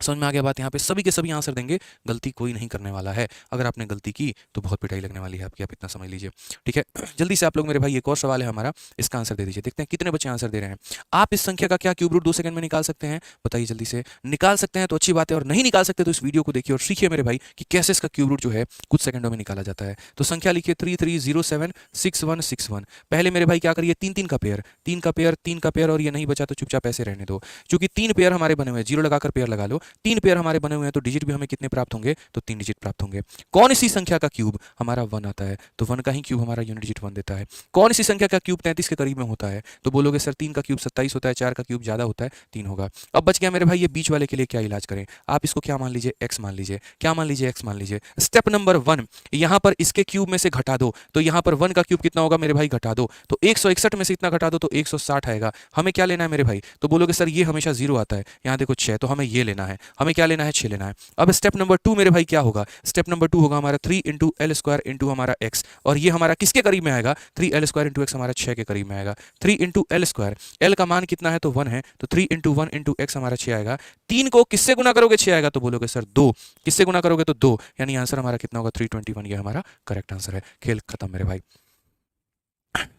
समझ में आ गया बात, यहाँ पे सभी के सभी आंसर देंगे, गलती कोई नहीं करने वाला है। अगर आपने गलती की तो बहुत पिटाई लगने वाली है आपकी, आप इतना समझ लीजिए, ठीक है। जल्दी से आप लोग मेरे भाई, एक और सवाल है हमारा, इसका आंसर दे दीजिए, देखते हैं कितने बच्चे आंसर दे रहे हैं। आप इस संख्या का क्या क्यूब रूट 2 सेकंड में निकाल सकते हैं, बताइए जल्दी से। निकाल सकते हैं तो अच्छी बात है, और नहीं निकाल सकते तो इस वीडियो को देखिए और सीखिए मेरे भाई कि कैसे इसका क्यूब रूट जो है कुछ सेकंडों में निकाला जाता है। तो संख्या लिखिए 33076161। पहले मेरे भाई क्या करिए, 3 का पेयर, 3 का पेयर, 3 का पेयर, और ये नहीं बचा तो चुपचाप ऐसे रहने दो, क्योंकि 3 पेयर हमारे बने हुए हैं, 0 लगाकर पेयर लगा लो, 3 पेयर हमारे बने हुए हैं, तो डिजिट भी हमें कितने प्राप्त होंगे तो 3 डिजिट प्राप्त होंगे। कौन सी संख्या का क्यूब हमारा 1 आता है, तो 1 का ही क्यूब हमारा यूनिट डिजिट 1 देता है। कौन सी संख्या का क्यूब 33 के करीब में होता है, तो बोलोगे सर 3 का क्यूब 27 होता है, 4 का क्यूब ज्यादा होता है 3 होगा। अब बच गया मेरे भाई ये बीच वाले के लिए क्या इलाज करें, आप इसको क्या मान लीजिए x मान लीजिए, क्या मान लीजिए x मान लीजिए। स्टेप नंबर 1, यहाँ पर इसके क्यूब में से घटा दो, तो यहाँ पर 1 का क्यूब कितना होगा मेरे भाई घटा दो, तो 161 में से इतना घटा दो तो 160 आएगा। हमें क्या लेना है मेरे भाई, तो बोलोगे सर ये हमेशा 0 आता है, यहाँ देखो 6, तो हमें ये लेना है, हमें क्या लेना है 6 लेना है। अब स्टेप नंबर 2 मेरे भाई क्या होगा, स्टेप नंबर 2 होगा हमारा 3 इंटू L² इंटू हमारा x, और ये हमारा किसके करीब में आएगा 3L² इंटू x हमारा 6 के करीब में आएगा। 3 इंटू L², L का मान कितना है तो 1 है, तो 3 इंटू 1 इंटू x हमारा 6 आएगा। 3 को किससे गुना करोगे 6 आएगा, तो बोलोगे सर 2, किससे गुना करोगे तो 2, यानी आंसर हमारा कितना होगा 321, ये हमारा करेक्ट आंसर है। खेल खत्म मेरे भाई,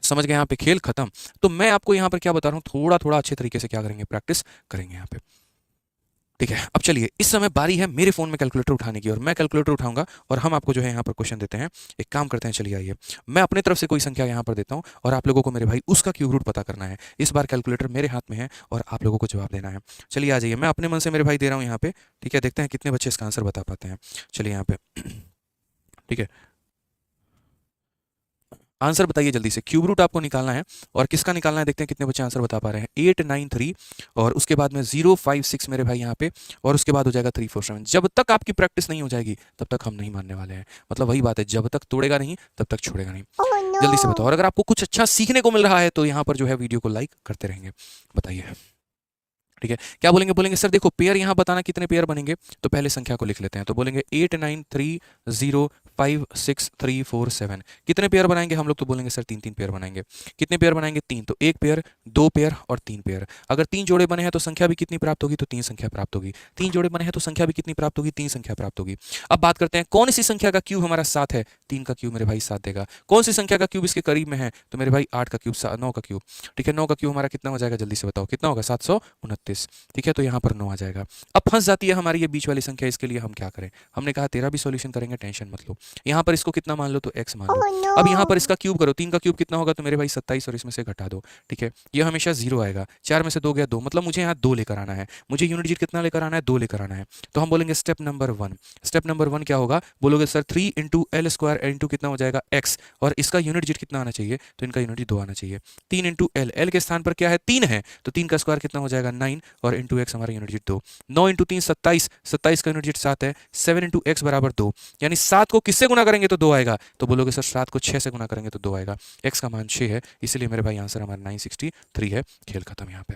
समझ गए यहाँ पे, खेल खत्म। तो मैं आपको यहाँ पर क्या बता रहा हूँ, थोड़ा थोड़ा अच्छे तरीके से क्या करेंगे, प्रैक्टिस करेंगे यहाँ पे, ठीक है। अब चलिए, इस समय बारी है मेरे फोन में कैलकुलेटर उठाने की, और मैं कैलकुलेटर उठाऊंगा और हम आपको जो है यहाँ पर क्वेश्चन देते हैं। एक काम करते हैं, चलिए आइए, मैं अपने तरफ से कोई संख्या यहाँ पर देता हूँ और आप लोगों को मेरे भाई उसका क्यूब रूट पता करना है। इस बार कैलकुलेटर मेरे हाथ में है और आप लोगों को जवाब देना है। चलिए आ जाइए, मैं अपने मन से मेरे भाई दे रहा हूँ यहाँ पे, ठीक है, देखते हैं कितने बच्चे इसका आंसर बता पाते हैं। चलिए यहाँ पे, ठीक है, आंसर बताइए जल्दी से, क्यूब रूट आपको निकालना है, और किसका निकालना है देखते हैं कितने बच्चे आंसर बता पा रहे हैं। 893, और उसके बाद में 056 मेरे भाई यहाँ पे, और उसके बाद हो जाएगा 347। जब तक आपकी प्रैक्टिस नहीं हो जाएगी तब तक हम नहीं मानने वाले हैं, मतलब वही बात है, जब तक तोड़ेगा नहीं तब तक छोड़ेगा नहीं। जल्दी से बताओ। और अगर आपको कुछ अच्छा सीखने को मिल रहा है तो यहाँ पर जो है वीडियो को लाइक करते रहेंगे। बताइए, ठीक है। क्या बोलेंगे? बोलेंगे सर देखो पेयर यहाँ बताना कितने पेयर बनेंगे, तो पहले संख्या को लिख लेते हैं। तो बोलेंगे 8 9 3 0 5 6 3 4 7। कितने पेयर बनाएंगे हम लोग? तो बोलेंगे सर 3 3 पेयर बनाएंगे। कितने पेयर बनाएंगे? 3। तो 1 पेयर, 2 पेयर और 3 पेयर। अगर 3 जोड़े बने हैं तो संख्या भी कितनी प्राप्त होगी? तो 3 संख्या प्राप्त होगी। 3 जोड़े बने हैं तो संख्या भी कितनी प्राप्त होगी? 3 संख्या प्राप्त होगी। अब बात करते हैं कौन सी संख्या का क्यूब हमारा 7 है? 3 का क्यूब मेरे भाई 7 देगा। कौन सी संख्या का क्यूब इसके करीब में है? तो मेरे भाई 8 का क्यूब, 9 का क्यूब। ठीक है, 9 का क्यूब हमारा कितना हो जाएगा? जल्दी से बताओ कितना होगा? 729। ठीक है, तो यहाँ पर 9 आ जाएगा। अब फंस जाती है हमारी ये बीच वाली संख्या, इसके लिए हम क्या करें? हमने कहा तेरा भी सॉल्यूशन करेंगे, टेंशन मत लो। यहाँ पर इसको कितना मान लो? तो x मान लो। अब यहाँ पर इसका क्यूब करो, 3 का क्यूब कितना होगा? तो मेरे भाई 27, और इसमें से घटा दो। ठीक है, ये हमेशा 0 आएगा। 4 में से 2 गया 2, मतलब मुझे यहाँ 2 लेकर आना है। मुझे यूनिट डिजिट कितना लेकर आना है? 2 लेकर आना है। तो हम बोलेंगे स्टेप नंबर 1। स्टेप नंबर 1 क्या होगा? बोलोगे sir 3 into L square into कितना हो जाएगा? x, और इसका यूनिट डिजिट कितना आना चाहिए? तो इनका यूनिट डिजिट 2 आना चाहिए। 3 इंटू एल, एल के स्थान पर क्या है? 3 है, तो 3 का स्क्वायर कितना हो जाएगा? 9, और इंटू एक्स हमारा यूनिट डिजिट 2। 9 इंटू 3 27, 27 का यूनिट डिजिट 7 है। 7 इंटू एक्स बराबर 2, यानी 7 को किससे गुना करेंगे तो 2 आएगा? तो बोलोगे सर 7 को 6 से गुना करेंगे तो 2 आएगा। एक्स का मान 6 है, इसलिए मेरे भाई आंसर हमारा 963 है। खेल खत्म यहाँ पे।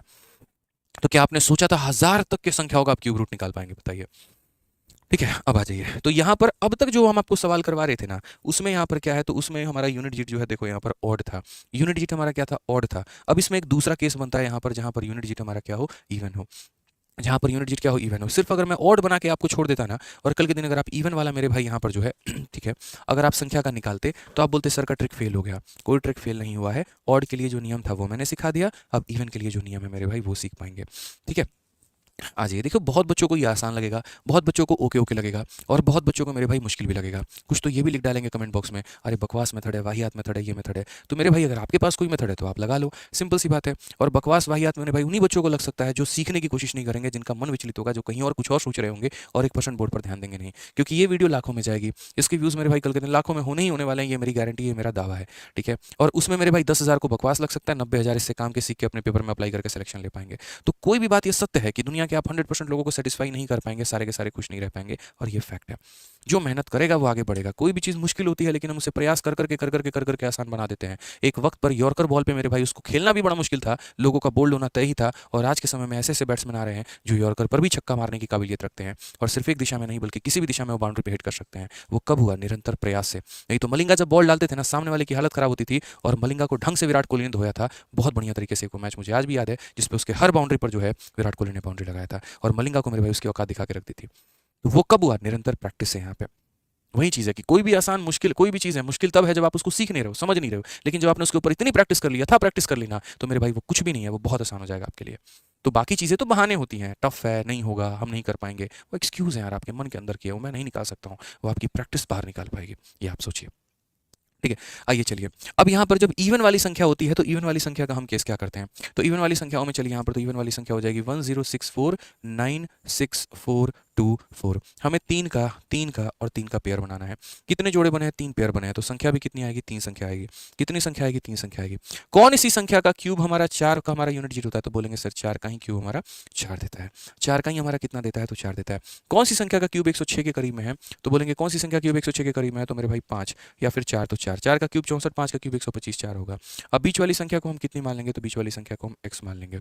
तो क्या आपने सोचा था 1000 तक की संख्याओं का आप क्यूब रूट निकाल पाएंगे? बताइए। ठीक है, अब आ जाइए। तो यहाँ पर अब तक जो हम आपको सवाल करवा रहे थे ना, उसमें यहाँ पर क्या है? तो उसमें हमारा यूनिट डिजिट जो है देखो यहाँ पर ऑड था। यूनिट डिजिट हमारा क्या था? ऑड था। अब इसमें एक दूसरा केस बनता है यहाँ पर, जहाँ पर यूनिट डिजिट हमारा क्या हो? इवन हो। जहाँ पर यूनिट डिजिट क्या हो? इवन हो। सिर्फ अगर मैं ऑड बना के आपको छोड़ देता ना, और कल के दिन अगर आप इवन वाला मेरे भाई यहाँ पर जो है ठीक है, अगर आप संख्या का निकालते तो आप बोलते सर का ट्रिक फेल हो गया। कोई ट्रिक फेल नहीं हुआ है। ऑड के लिए जो नियम था वो मैंने सिखा दिया, अब इवन के लिए जो नियम है मेरे भाई वो सीख पाएंगे। ठीक है, आ जाइए। देखो बहुत बच्चों को ये आसान लगेगा, बहुत बच्चों को ओके ओके लगेगा, और बहुत बच्चों को मेरे भाई मुश्किल भी लगेगा। कुछ तो ये भी लिख डालेंगे कमेंट बॉक्स में, अरे बकवास मेथड है, वाहियात मेथड है, ये मेथड है। तो मेरे भाई अगर आपके पास कोई मेथड है तो आप लगा लो, सिंपल सी बात है। और बकवास वाहियात मेरे भाई उन्हीं बच्चों को लग सकता है जो सीखने की कोशिश नहीं करेंगे, जिनका मन विचलित होगा, जो कहीं और कुछ और सोच रहे होंगे और 1% बोर्ड पर ध्यान देंगे नहीं। क्योंकि ये वीडियो लाखों में जाएगी, इसके व्यूज़ मेरे भाई कल के दिन लाखों में होने ही होने वाले हैं, ये मेरी गारंटी है, मेरा दावा है। ठीक है, और उसमें मेरे भाई 10,000 को बकवास लग सकता है, 90,000 इससे काम के सीख के अपने पेपर में अप्लाई करके सिलेक्शन ले पाएंगे। तो कोई भी बात ये सत्य है कि दुनिया के आप 100% लोगों को सेटिस्फाई नहीं कर पाएंगे, सारे के सारे खुश नहीं रह पाएंगे, और ये फैक्ट है। जो मेहनत करेगा वो आगे बढ़ेगा। कोई भी चीज़ मुश्किल होती है, लेकिन हम उसे प्रयास कर करके आसान बना देते हैं। एक वक्त पर यॉर्कर बॉल पे मेरे भाई उसको खेलना भी बड़ा मुश्किल था, लोगों का बोल्ड होना तय ही था, और आज के समय में ऐसे ऐसे बैट्समैन आ रहे हैं जो यॉर्कर पर भी छक्का मारने की काबिलियत रखते हैं, और सिर्फ एक दिशा में नहीं बल्कि किसी भी दिशा में वो बाउंड्री पे हिट कर सकते हैं। वो कब हुआ? निरंतर प्रयास से। नहीं तो मलिंगा जब बॉल डालते थे ना, सामने वाले की हालत खराब होती थी, और मलिंगा को ढंग से विराट कोहली ने धोया था बहुत बढ़िया तरीके से। वो मैच मुझे आज भी याद है जिसपे उसके हर बाउंड्री पर जो है विराट कोहली ने बाउंड्री लगाया था, और मलिंगा को मेरे भाई उसकी औकात दिखा के रख दी थी। तो वो कब हुआ? निरंतर प्रैक्टिस से। यहाँ पे वही चीज़ है कि कोई भी आसान मुश्किल, कोई भी चीज़ है मुश्किल तब है जब आप उसको सीख नहीं रहे हो, समझ नहीं रहे हो। लेकिन जब आपने उसके ऊपर इतनी प्रैक्टिस कर लिया था, प्रैक्टिस कर लेना, तो मेरे भाई वो कुछ भी नहीं है, वो बहुत आसान हो जाएगा आपके लिए। तो बाकी चीज़ें तो बहाने होती हैं, टफ है, नहीं होगा, हम नहीं कर पाएंगे, वो एक्सक्यूज़ है यार आपके मन के अंदर की है, वो मैं नहीं निकाल सकता हूँ, वो आपकी प्रैक्टिस बाहर निकाल पाएगी, ये आप सोचिए। ठीक है, आइए चलिए। अब यहाँ पर जब इवन वाली संख्या होती है तो इवन वाली संख्या का हम केस क्या करते हैं? तो इवन वाली संख्याओं में चलिए यहाँ पर, तो इवन वाली संख्या हो जाएगी 10649642 हमें 3 का और 3 का पेयर बनाना है। कितने जोड़े बने हैं? 3 पेयर बने हैं, तो संख्या भी कितनी आएगी? 3 संख्या आएगी। कितनी संख्या आएगी? 3 संख्या आएगी। कौन इसी संख्या का क्यूब हमारा 4 का हमारा यूनिट डिजिट होता है? तो बोलेंगे सर 4 का ही क्यूब हमारा 4 देता है। 4 का ही हमारा कितना देता है? तो 4 देता है। कौन सी संख्या का क्यूब 106 के करीब में है? तो बोलेंगे कौन सी संख्या क्यूब 106 के करीब में है? तो मेरे भाई 5 या फिर 4, तो 4, 4 का क्यूब 64, 5 का क्यूब 125, 4 होगा। अब बीच वाली संख्या को हम कितनी मान लेंगे? तो बीच वाली संख्या को हम x मान लेंगे।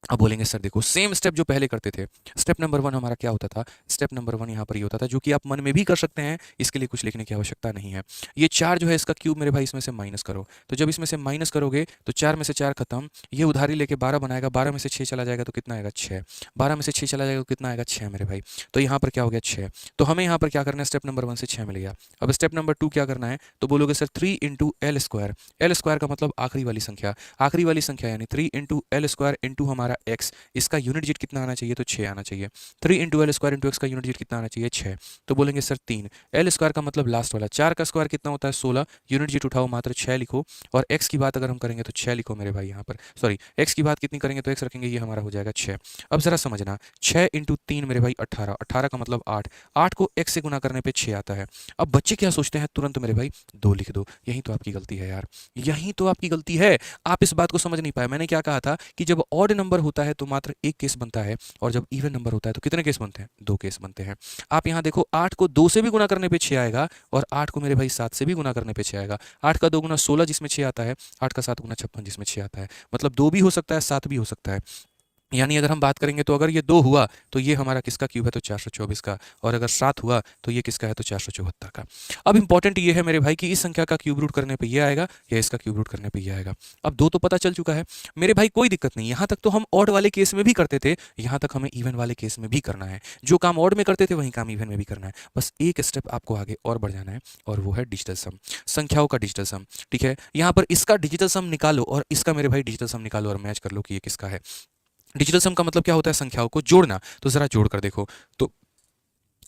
अब बोलेंगे सर देखो सेम स्टेप जो पहले करते थे, स्टेप नंबर 1 हमारा क्या होता था? स्टेप नंबर 1 यहाँ पर ये होता था, जो कि आप मन में भी कर सकते हैं, इसके लिए कुछ लिखने की आवश्यकता नहीं है। ये 4 जो है इसका क्यूब मेरे भाई इसमें से माइनस करो, तो जब इसमें से माइनस करोगे तो 4 में से 4 खत्म, ये उधारी लेके 12 बनाएगा, 12 में से 6 चला जाएगा तो कितना आएगा? 6। 12 में से 6 चला जाएगा तो कितना आएगा? 6 मेरे भाई। तो यहाँ पर क्या हो गया? 6। तो हमें यहाँ पर क्या करना है? स्टेप नंबर 1 से 6 मिल गया। अब स्टेप नंबर 2 क्या करना है? तो बोलोगे sir 3 into L square. L square का मतलब आखिरी वाली संख्या, आखिरी वाली संख्या यानी 3 इंटू एल स्क्वायर इंटू हमारा एक्स, इसका यूनिट डिजिट कितना आना चाहिए? तो 6 आना चाहिए। 3 into L square into x का यूनिट डिजिट कितना आना चाहिए? 6। तो बोलेंगे सर 3। एल स्क्वायर का मतलब लास्ट वाला, 4 का स्क्वायर कितना होता है? 16। यूनिट डिजिट उठाओ मात्र 6 लिखो, और एक्स की बात अगर हम करेंगे तो 6 लिखो मेरे भाई यहाँ पर, सॉरी एक्स की बात कितनी करेंगे तो एक्स रखेंगे, ये हमारा हो जाएगा 6। अब जरा समझना, 6 इंटू 3 मेरे भाई 18, 18 का मतलब 8, 8 को एक्स से गुना करने पे 6 आता है। अब बच्चे क्या सोचते हैं? तुरंत मेरे भाई 2 लिख दो। यही तो आपकी गलती है यार, यही तो आपकी गलती है। आप इस बात को समझ नहीं पाए। मैंने क्या कहा था कि जब ऑड नंबर नंबर होता है तो मात्र एक केस बनता है, और जब इवन नंबर होता है तो कितने केस बनते हैं? 2 केस बनते हैं। आप यहाँ देखो 8 को 2 से भी गुना करने पे 6 आएगा, और 8 को मेरे भाई 7 से भी गुना करने पे 6 आएगा। 8 का 2 गुना 16 जिसमें 6 आता है, 8 का 7 गुना 56 जिसमें 6 आता है। मतलब 2 भी हो सकता है, 7 भी हो सकता है। यानी अगर हम बात करेंगे तो अगर ये 2 हुआ तो ये हमारा किसका क्यूब है? तो 424 का। और अगर 7 हुआ तो ये किसका है? तो 474 का। अब इंपॉर्टेंट ये है मेरे भाई कि इस संख्या का क्यूब रूट करने पे ये आएगा या इसका क्यूब रूट करने पे ये आएगा। अब 2 तो पता चल चुका है मेरे भाई, कोई दिक्कत नहीं। यहाँ तक तो हम ऑड वाले केस में भी करते थे, यहाँ तक हमें इवन वाले केस में भी करना है। जो काम ऑड में करते थे वही काम इवन में भी करना है। बस एक स्टेप आपको आगे और बढ़ जाना है, और वो है डिजिटल सम, संख्याओं का डिजिटल सम। ठीक है, यहाँ पर इसका डिजिटल सम निकालो और इसका मेरे भाई डिजिटल सम निकालो और मैच कर लो कि ये किसका है। डिजिटल सम का मतलब क्या होता है? संख्याओं को जोड़ना। तो जरा जोड़ कर देखो, तो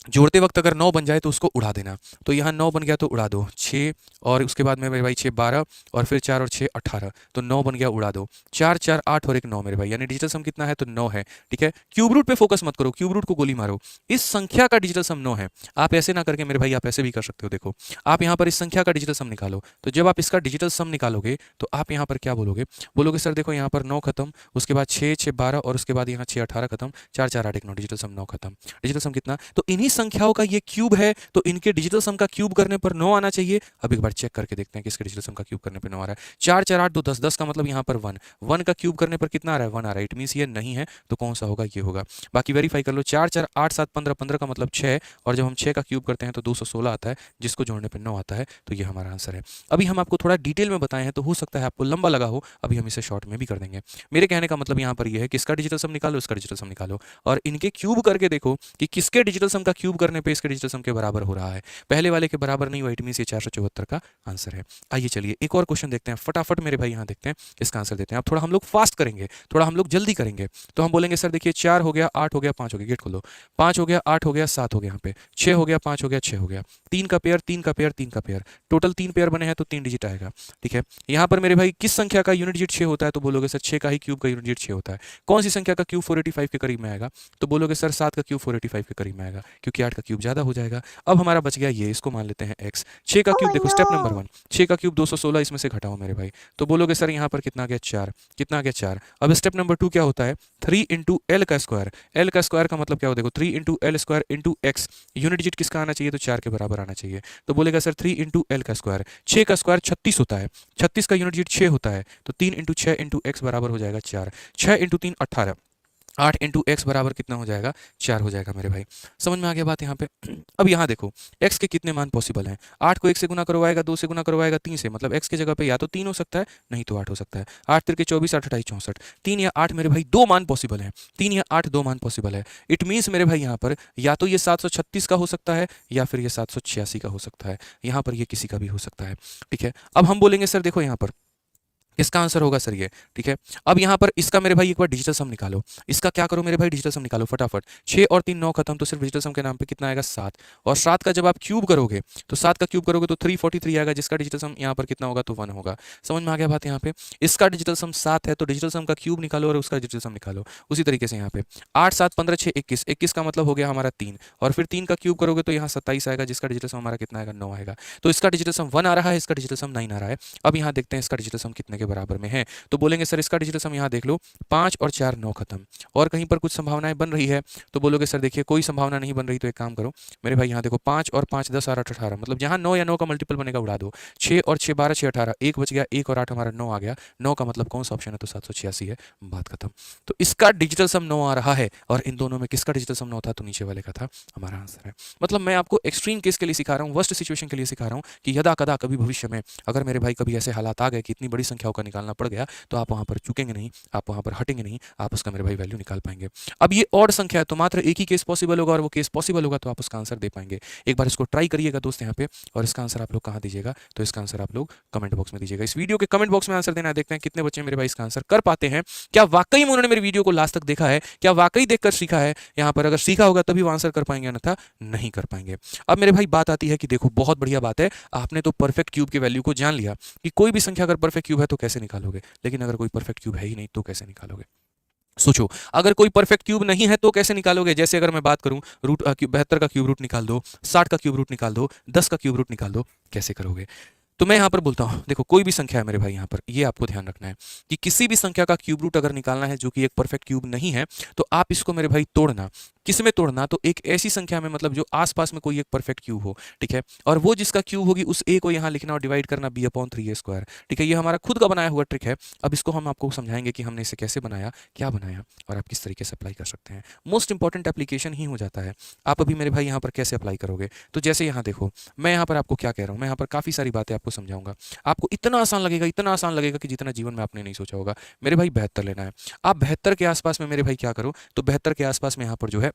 जोड़ते वक्त अगर 9 बन जाए तो उसको उड़ा देना। तो यहाँ 9 बन गया तो उड़ा दो, 6 और उसके बाद में मेरे भाई 6 12 और फिर 4 और 6 18, तो 9 बन गया, उड़ा दो। 4 4 8 और 1 9 मेरे भाई, यानी डिजिटल सम कितना है? तो 9 है। ठीक है, क्यूब रूट पे फोकस मत करो, क्यूब रूट को गोली मारो। इस संख्या का डिजिटल सम 9 है। आप ऐसे ना करके मेरे भाई आप ऐसे भी कर सकते हो। देखो आप यहाँ पर इस संख्या का डिजिटल सम निकालो, तो जब आप इसका डिजिटल सम निकालोगे तो आप यहाँ पर क्या बोलोगे? बोलोगे सर देखो यहाँ पर 9 खत्म, उसके बाद 6 6 12 और उसके बाद यहाँ 6 18 खत्म, 4 4 8 1 9, डिजिटल सम 9 खत्म। डिजिटल सम कितना? तो इन्हीं संख्याओं का ये क्यूब है, तो इनके डिजिटल सम का क्यूब करने पर 9 आना चाहिए। अब एक बार चेक करके देखते हैं कि इसके डिजिटल सम का क्यूब करने पर 9 आ रहा है। 4 4 8 2 10, 10 का मतलब यहाँ पर 1, 1 का क्यूब करने पर कितना आ रहा है? 1 आ रहा है। इट मीन्स ये नहीं है, तो कौन सा होगा? ये होगा। बाकी वेरीफाई कर लो। 4 4 8 7 15, 15 का मतलब 6, और जब हम 6 का क्यूब करते हैं तो 216 आता है, जिसको जोड़ने पर 9 आता है, तो ये हमारा आंसर है। अभी हम आपको थोड़ा डिटेल में बताए हैं तो हो सकता है आपको लंबा लगा हो, अभी हम इसे शॉर्ट में भी कर देंगे। मेरे कहने का मतलब यहाँ पर यह है कि इसका डिजिटल सम निकालो, इसका डिजिटल सम निकालो, और इनके क्यूब करके देखो कि किसके डिजिटल सम का क्यूब करने पे इसके डिजिटल सम के बराबर हो रहा है। पहले वाले के बराबर नहीं हुआ, इट मींस ये 474 का आंसर है। आइए चलिए एक और क्वेश्चन देखते हैं फटाफट मेरे भाई, यहाँ देखते हैं इसका आंसर देते हैं। अब थोड़ा हम लोग फास्ट करेंगे, थोड़ा हम लोग जल्दी करेंगे। तो हम बोलेंगे सर देखिए 4 हो गया, 8 हो गया, 5 हो गया, गेट खोलो। 5 हो गया, 8 हो गया, 7 हो गया, यहाँ पे 6 हो गया, 5 हो गया, 6 हो गया, 3 का पेयर, 3 का पेयर, 3 का पेयर, टोटल 3 पेयर बने हैं तो 3 डिजिट आएगा। ठीक है, यहाँ पर मेरे भाई किस संख्या का यूनिट डिजिट 6 होता है? तो बोलोगे सर 6 का ही क्यूब का यूनिट डिजिट 6 होता है। कौन सी संख्या का क्यूब 485 के करीब में आएगा? तो बोलोगे सर 7 का क्यूब 485 के करीब में आएगा, क्योंकि 8 का क्यूब ज्यादा हो जाएगा। अब हमारा बच गया ये, इसको मान लेते हैं x। 6 का क्यूब देखो, स्टेप नंबर 1, 6 का क्यूब 216, इसमें से घटाओ मेरे भाई। तो बोलोगे सर यहाँ पर कितना आ गया? 4। कितना आ गया? 4। अब स्टेप नंबर 2 क्या होता है? 3 इंटू एल का स्क्वायर। एल का स्क्वायर का मतलब क्या हो? देखो 3 into L square into x, unit digit किसका आना चाहिए? तो 4 के बराबर आना चाहिए। तो बोलेगा सर 3 इंटू एल का स्क्वायर, 6 का स्क्वायर 36 होता है, 36 का यूनिट डिजिट 6 होता है, तो 3 इंटू 6 इंटू एक्स बराबर हो जाएगा 4, 6 इंटू 3 18, 8 इंटू एक्स बराबर कितना हो जाएगा? 4 हो जाएगा मेरे भाई। समझ में आ गया बात यहाँ पे? अब यहाँ देखो x के कितने मान पॉसिबल हैं। 8 को 1 से गुना करवाएगा, 2 से गुना करवाएगा, 3 से, मतलब x की जगह पे या तो 3 हो सकता है, नहीं तो 8 हो सकता है। 8 तिरके 24, 8 28 64, 3 या 8 मेरे भाई 2 मान पॉसिबल है। 3 या 8 2 मान पॉसिबल है। इट मीन्स मेरे भाई यहाँ पर या तो ये 736 का हो सकता है या फिर ये 786 का हो सकता है। यहाँ पर ये किसी का भी हो सकता है। ठीक है, अब हम बोलेंगे सर देखो यहाँ पर इसका आंसर होगा सर ये। ठीक है, अब यहाँ पर इसका मेरे भाई एक बार डिजिटल सम निकालो। इसका क्या करो मेरे भाई? डिजिटल सम निकालो फटाफट। 6 और 3 9 खत्म, तो सिर्फ डिजिटल सम के नाम पे कितना आएगा? 7। और 7 का जब आप क्यूब करोगे तो 7 का क्यूब करोगे तो 343 आएगा, जिसका डिजिटल सम यहाँ पर कितना होगा? तो 1 होगा। समझ में आ गया बात यहाँ पे? इसका डिजिटल सम 7 है, तो डिजिटल सम का क्यूब निकालो और उसका डिजिटल सम निकालो। उसी तरीके से यहाँ पे 8 7 15 6 21, 21 का मतलब हो गया हमारा 3, और फिर 3 का क्यूब करोगे तो यहाँ 27 आएगा, जिसका डिजिटल सम हमारा कितना आएगा? 9 आएगा। तो इसका डिजिटल सम 1 आ रहा है, इसका डिजिटल सम 9 आ रहा है। अब यहाँ देखते हैं इसका डिजिटल सम कितने के बराबर में है। तो बोलेंगे सर इसका डिजिटल सम यहाँ देख लो, 5 और 4 9 खत्म, और कहीं पर कुछ संभावनाएं बन रही है? तो बोलोगे सर देखिए कोई संभावना नहीं बन रही, तो एक काम करो मेरे भाई, यहाँ देखो 5 और 5 10 और 8 18, मतलब जहाँ 9 या 9 का मल्टीपल बनेगा उड़ा दो। 6 और 6 12 6 18, 1 बच गया, 1 और 8 हमारा 9 आ गया। 9 का मतलब कौन सा ऑप्शन है? तो 786 है, बात खत्म। तो इसका डिजिटल सम 9 आ रहा है, और इन दोनों में किसका डिजिटल सम 9 था? तो नीचे वाले का था, हमारा आंसर है। मतलब मैं आपको एक्सट्रीम केस के लिए सिखा रहा हूँ, वर्स्ट सिचुएशन के लिए सिखा रहा हूँ कि यदा कदा कभी भविष्य में अगर मेरे भाई कभी ऐसे हालात आ गए कि इतनी बड़ी संख्याओं का निकालना पड़ गया, तो आप वहां पर चुकेंगे नहीं, आप वहां पर हटेंगे नहीं, आप उसका मेरे भाई वैल्यू निकाल पाएंगे। अब ये ऑड संख्या है तो मात्र एक ही केस पॉसिबल होगा, और वो केस पॉसिबल होगा तो आप उसका आंसर दे पाएंगे। एक बार इसको ट्राई करिएगा दोस्त यहाँ पे, और इसका आंसर आप लोग कहाँ दीजिएगा? तो इसका आंसर आप लोग कमेंट बॉक्स में दीजिएगा। इस वीडियो के कमेंट बॉक्स में आंसर देना है। देखते हैं कितने बच्चे मेरे भाई इसका आंसर कर पाते हैं। क्या वाकई में उन्होंने मेरी वीडियो को लास्ट तक देखा है? क्या वाकई देखकर सीखा है? यहाँ पर अगर सीखा होगा तभी वो आंसर कर पाएंगे, अन्यथा नहीं कर पाएंगे। अब मेरे भाई बात आती है कि देखो बहुत बढ़िया बात है, आपने तो परफेक्ट क्यूब की वैल्यू को जान लिया कि कोई भी संख्या अगर परफेक्ट क्यूब है तो कैसे निकालोगे, लेकिन अगर कोई परफेक्ट क्यूब है ही नहीं तो कैसे निकालोगे? सोचो, अगर कोई परफेक्ट क्यूब नहीं है तो कैसे निकालोगे? जैसे अगर मैं बात करूं रूट 72 का क्यूब रूट निकाल दो, 60 का क्यूब रूट निकाल दो, 10 का क्यूब रूट निकाल दो, कैसे करोगे? तो मैं यहाँ पर बोलता हूँ, देखो कोई भी संख्या है मेरे भाई, यहाँ पर ये आपको ध्यान रखना है कि किसी भी संख्या का क्यूब रूट अगर निकालना है जो कि एक परफेक्ट क्यूब नहीं है, तो आप इसको मेरे भाई तोड़ना। किस में तोड़ना? तो एक ऐसी संख्या में, मतलब जो आसपास में कोई एक परफेक्ट क्यूब हो, ठीक है, और वो जिसका क्यूब होगी उस ए को यहाँ लिखना और डिवाइड करना b/3a², ठीक है। ये हमारा खुद का बनाया हुआ ट्रिक है। अब इसको हम आपको समझाएंगे कि हमने इसे कैसे बनाया, क्या बनाया, और आप किस तरीके से अप्लाई कर सकते हैं। मोस्ट इंपॉर्टेंट एप्लीकेशन ही हो जाता है। आप अभी मेरे भाई यहाँ पर कैसे अप्लाई करोगे? तो जैसे यहाँ देखो, मैं यहाँ पर आपको क्या कह रहा हूँ, मैं यहाँ पर काफ़ी सारी बातें आपको समझाऊंगा। आपको इतना आसान लगेगा, इतना आसान लगेगा कि जितना जीवन में आपने नहीं सोचा होगा। मेरे भाई 72 लेना है। आप 72 के आसपास में मेरे भाई क्या करो, तो 72 के आसपास में यहाँ पर जो है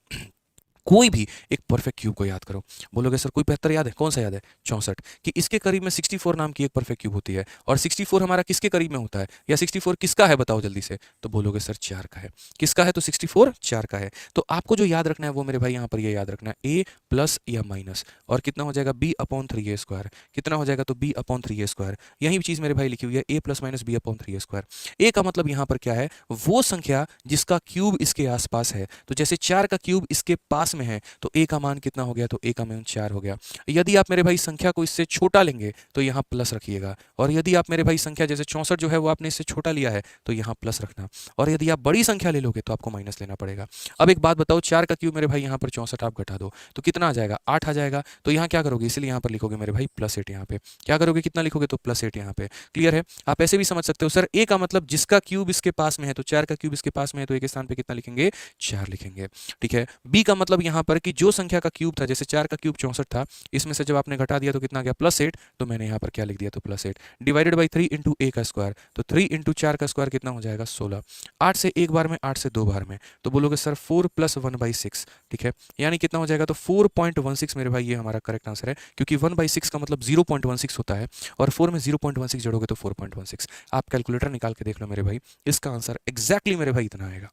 कोई भी एक परफेक्ट क्यूब को याद करो। बोलोगे सर कोई 72 याद है? कौन सा याद है? 64। कि इसके करीब में 64 नाम की एक परफेक्ट क्यूब होती है। और 64 हमारा किसके करीब में होता है, या 64 किसका है बताओ जल्दी से? तो बोलोगे सर 4 का है। किसका है? तो 64 4 का है। तो आपको जो याद रखना है वो मेरे भाई यहाँ पर ये याद रखना है, a प्लस या माइनस, और कितना हो जाएगा b/3a²। कितना हो जाएगा? तो b/3a²। यही चीज़ मेरे भाई लिखी हुई है, a plus minus b/3a²। a का मतलब यहाँ पर क्या है? वो संख्या जिसका क्यूब इसके आसपास है। तो जैसे 4 का क्यूब इसके पास में है, तो a का मान कितना हो गया? तो a का मान 4 हो गया। यदि आप मेरे भाई संख्या को इससे छोटा लेंगे तो यहाँ प्लस रखिएगा, और यदि आप मेरे भाई संख्या जैसे 64 जो है वो आपने इससे छोटा लिया है तो यहाँ प्लस रखना, और यदि आप बड़ी संख्या ले लोगे तो आपको माइनस लेना पड़ेगा। अब एक बात बताओ, 4 का क्यूब मेरे भाई यहाँ पर 64 आप घटा दो तो कितना आ जाएगा? 8 आ जाएगा। तो यहाँ क्या करोगे? इसलिए यहाँ पर लिखोगे मेरे भाई +8। यहाँ पे क्या करोगे? कितना लिखोगे? तो +8 यहाँ पे। क्लियर है? आप ऐसे भी समझ सकते हो, सर a का मतलब जिसका क्यूब इसके पास में है, तो 4 का क्यूब इसके पास में है तो a के स्थान पे कितना लिखेंगे? 4 लिखेंगे, ठीक है। b का मतलब यहाँ पर कि जो संख्या का क्यूब था, जैसे 4 का क्यूब 64 था, इसमें से जब आपने घटा दिया तो कितना गया? +8। तो मैंने यहाँ पर क्या लिख दिया? तो +8 डिवाइडेड बाई 3 इंटू a का स्क्वायर। तो 3 इंटू 4 का स्क्वायर कितना हो जाएगा? 16। 8 से एक बार में, 8 से दो बार में, तो बोलोगे सर 4 + 1/6, ठीक है, यानी कितना हो जाएगा? तो 4.16 मेरे भाई ये हमारा करेक्ट आंसर है, क्योंकि 1/6 का मतलब 0.16 होता है, और 4 में 0.16 जोड़ोगे तो 4.16। आप कैलकुलेटर निकाल के देख लो मेरे भाई, इसका आंसर एग्जैक्टली मेरे भाई इतना आएगा।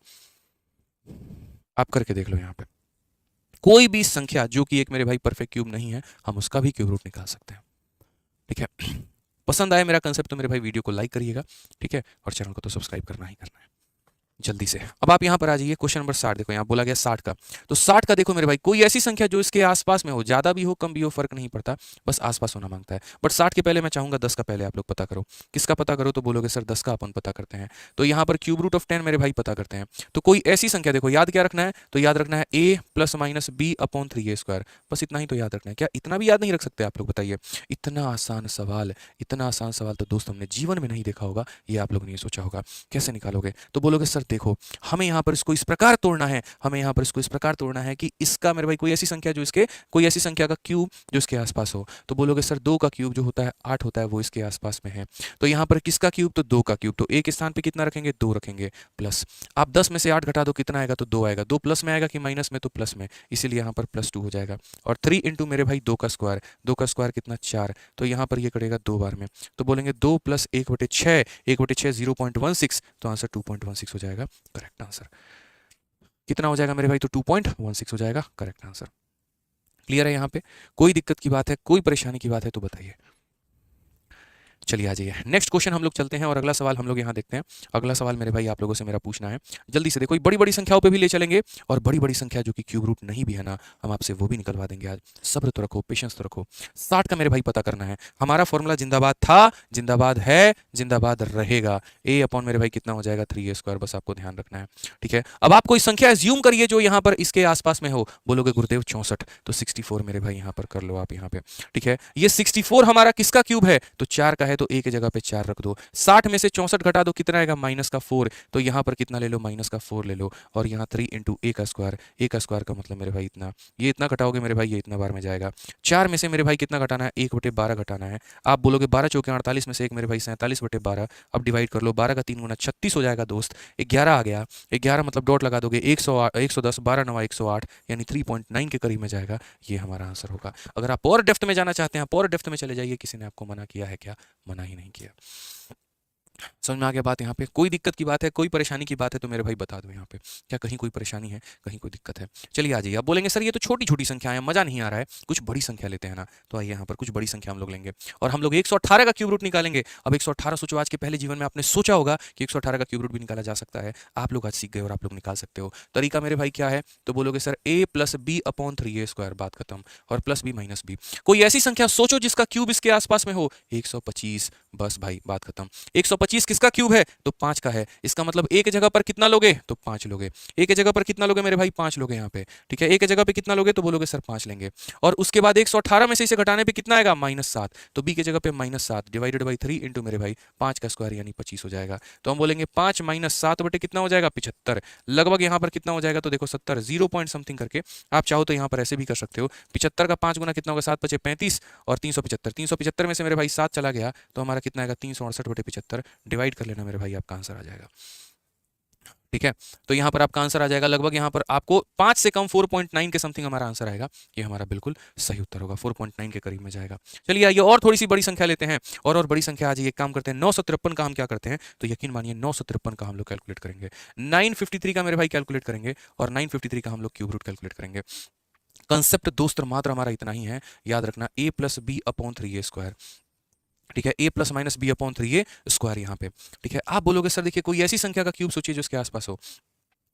आप करके देख लो यहाँ पे। कोई भी संख्या जो कि एक मेरे भाई परफेक्ट क्यूब नहीं है, हम उसका भी क्यूब रूट निकाल सकते हैं, ठीक है। पसंद आया मेरा कंसेप्ट तो मेरे भाई वीडियो को लाइक करिएगा, ठीक है, और चैनल को तो सब्सक्राइब करना ही करना है जल्दी से। अब आप यहाँ पर आ जाइए, क्वेश्चन नंबर 60 देखो, यहाँ बोला गया 60 का। तो 60 का देखो मेरे भाई, कोई ऐसी संख्या जो इसके आसपास में हो, ज्यादा भी हो कम भी हो फर्क नहीं पड़ता, बस आसपास होना मांगता है। बट 60 के पहले मैं चाहूंगा 10 का पहले आप लोग पता करो। किसका पता करो? तो बोलोगे सर 10 का अपन पता करते हैं। तो यहाँ पर क्यूब रूट ऑफ 10 मेरे भाई पता करते हैं। तो कोई ऐसी संख्या देखो, याद क्या रखना है? तो याद रखना है a प्लस माइनस b/3a²। बस इतना ही तो याद रखना है। क्या इतना भी याद नहीं रख सकते आप लोग? बताइए। इतना आसान सवाल, इतना आसान सवाल तो दोस्त हमने जीवन में नहीं देखा होगा, ये आप लोग नहीं सोचा होगा। कैसे निकालोगे? तो बोलोगे सर देखो, हमें यहाँ पर इसको इस प्रकार तोड़ना है, हमें यहाँ पर इसको इस प्रकार तोड़ना है कि इसका मेरे भाई कोई ऐसी संख्या जो इसके, कोई ऐसी संख्या का क्यूब जो इसके आसपास हो। तो बोलोगे सर 2 का क्यूब जो होता है 8 होता है, वो इसके आसपास में है। तो यहाँ पर किसका क्यूब? तो 2 का क्यूब। तो a के स्थान पे कितना रखेंगे? 2 रखेंगे, प्लस। आप 10 में से 8 घटा दो, कितना आएगा? तो 2 आएगा। 2 प्लस में आएगा कि माइनस में? तो प्लस में, इसीलिए यहाँ पर +2 हो जाएगा। और 3 इंटू मेरे भाई 2 का स्क्वायर। 2 का स्क्वायर कितना? 4। तो यहाँ पर ये करेगा 2 बार में, तो बोलेंगे 2 + 1/6, 1/6 0.16, तो आंसर 2.16 हो जाएगा करेक्ट आंसर। कितना हो जाएगा मेरे भाई? तो 2.16 हो जाएगा करेक्ट आंसर। क्लियर है यहाँ पे? कोई दिक्कत की बात है, कोई परेशानी की बात है तो बताइए। चलिए आ जाइए, नेक्स्ट क्वेश्चन हम लोग चलते हैं और अगला सवाल हम लोग यहाँ देखते हैं। अगला सवाल मेरे भाई आप लोगों से मेरा पूछना है, जल्दी से देखो, बड़ी बड़ी संख्याओं पे भी ले चलेंगे, और बड़ी बड़ी संख्या जो कि क्यूब रूट नहीं भी है ना, हम आपसे वो भी निकलवा देंगे आज। सब्र तो रखो, पेशेंस तो रखो। 60 का मेरे भाई पता करना है। हमारा फॉर्मूला जिंदाबाद था, जिंदाबाद है, जिंदाबाद रहेगा। a/ मेरे भाई कितना हो जाएगा? 3a²। बस आपको ध्यान रखना है, ठीक है। अब आप कोई संख्या एज्यूम करिए जो यहाँ पर इसके आसपास में हो। बोलोगे गुरुदेव 64, तो 64 मेरे भाई यहाँ पर कर लो आप यहाँ पे, ठीक है। ये 64 हमारा किसका क्यूब है? तो 4 का है, तो a की जगह पे 4 रख दो। 60 में से 64 घटा दो, कितना आएगा? -4। तो यहाँ पर कितना ले लो? -4 ले लो, और यहाँ 3 इंटू a का स्क्वायर। a का स्क्वायर का मतलब मेरे भाई इतना, ये इतना घटाओगे मेरे भाई, ये इतना बार में जाएगा। 4 में से मेरे भाई कितना घटाना है? 1/12 घटाना है। आप बोलोगे 12 चौके 48 में से एक मेरे भाई 47/12। अब डिवाइड कर लो, 12 का 3 गुना 36 हो जाएगा दोस्त। 11 आ गया, 11 मतलब डॉट लगा दोगे, 110, 12 9 108, यानी 3.9 के करीब में जाएगा। ये हमारा आंसर होगा। अगर आप और डेप्थ में जाना चाहते हैं, और डेप्थ में चले जाइए। किसी ने आपको मना किया है क्या? मना ही नहीं किया। समझ में आ गया बात? यहाँ पे कोई दिक्कत की बात है, कोई परेशानी की बात है तो मेरे भाई बता दो यहाँ पे, क्या कहीं कोई परेशानी है, कहीं कोई दिक्कत है? चलिए आ जाइए। आप बोलेंगे सर ये तो छोटी छोटी संख्याएं हैं, मजा नहीं आ रहा है, कुछ बड़ी संख्या लेते हैं ना। तो आइए यहाँ पर कुछ बड़ी संख्या हम लोग लेंगे और हम लोग 118 का क्यूब रूट निकालेंगे। अब 118 सोचो, आज के पहले जीवन में आपने सोचा होगा कि 118 का क्यूब रूट भी निकाला जा सकता है। आप लोग आज सीख गए और आप लोग निकाल सकते हो। तरीका मेरे भाई क्या है? तो बोलोगे sir a plus B upon 3a², बात खत्म। और प्लस बी माइनस बी, कोई ऐसी संख्या सोचो जिसका क्यूब इसके आसपास में हो। 125, बस भाई बात खत्म। 125 किसका क्यूब है? तो 5 का है। इसका मतलब एक जगह पर कितना लोगे? तो 5 लोगे। एक जगह पर कितना लोगे मेरे भाई? 5 लोगे यहाँ पे, ठीक है। एक जगह पे कितना लोगे? तो बोलोगे सर 5 लेंगे। और उसके बाद 118 में से इसे घटाने पे कितना आएगा? -7। तो बी की जगह पे -7 डिवाइडेड बाई 3 इंटू मेरे भाई 5 का स्क्वायर यानी 25 हो जाएगा। तो हम बोलेंगे 5 - 7 बटे कितना हो जाएगा? 75। लगभग यहाँ पर कितना हो जाएगा? तो देखो 70, 0 पॉइंट समथिंग करके आप चाहो तो यहाँ पर ऐसे भी कर सकते हो। 75 का 5 गुना कितना होगा? 7 × 5 = 35 और 375। 375 में से मेरे भाई 7 चला गया तो हमारा कितना आएगा? 368 बटे 75। डिवाइड कर लेना मेरे भाई, आपका आंसर आ जाएगा, ठीक है। तो यहाँ पर आपका आंसर आ जाएगा लगभग, यहाँ पर आपको 5 से कम 4.9 के समथिंग हमारा आंसर आएगा। ये हमारा बिल्कुल सही उत्तर होगा, 4.9 के करीब में जाएगा। चलिए आइए और थोड़ी सी बड़ी संख्या लेते हैं और बड़ी संख्या आ जाइए। एक काम करते हैं, 953 का हम क्या करते हैं? तो यकीन मानिए 953 का हम लोग कैलकुलेट करेंगे। 953 का मेरे भाई कैलकुलेट करेंगे और 953 का हम लोग क्यूब रूट कैलकुलेट करेंगे। कंसेप्ट दोस्त मात्र हमारा इतना ही है, याद रखना, a plus B upon 3a², ठीक है। a plus minus B upon 3a² यहाँ पे, ठीक है। आप बोलोगे सर देखिए कोई ऐसी संख्या का क्यूब सोचिए जो इसके आसपास हो।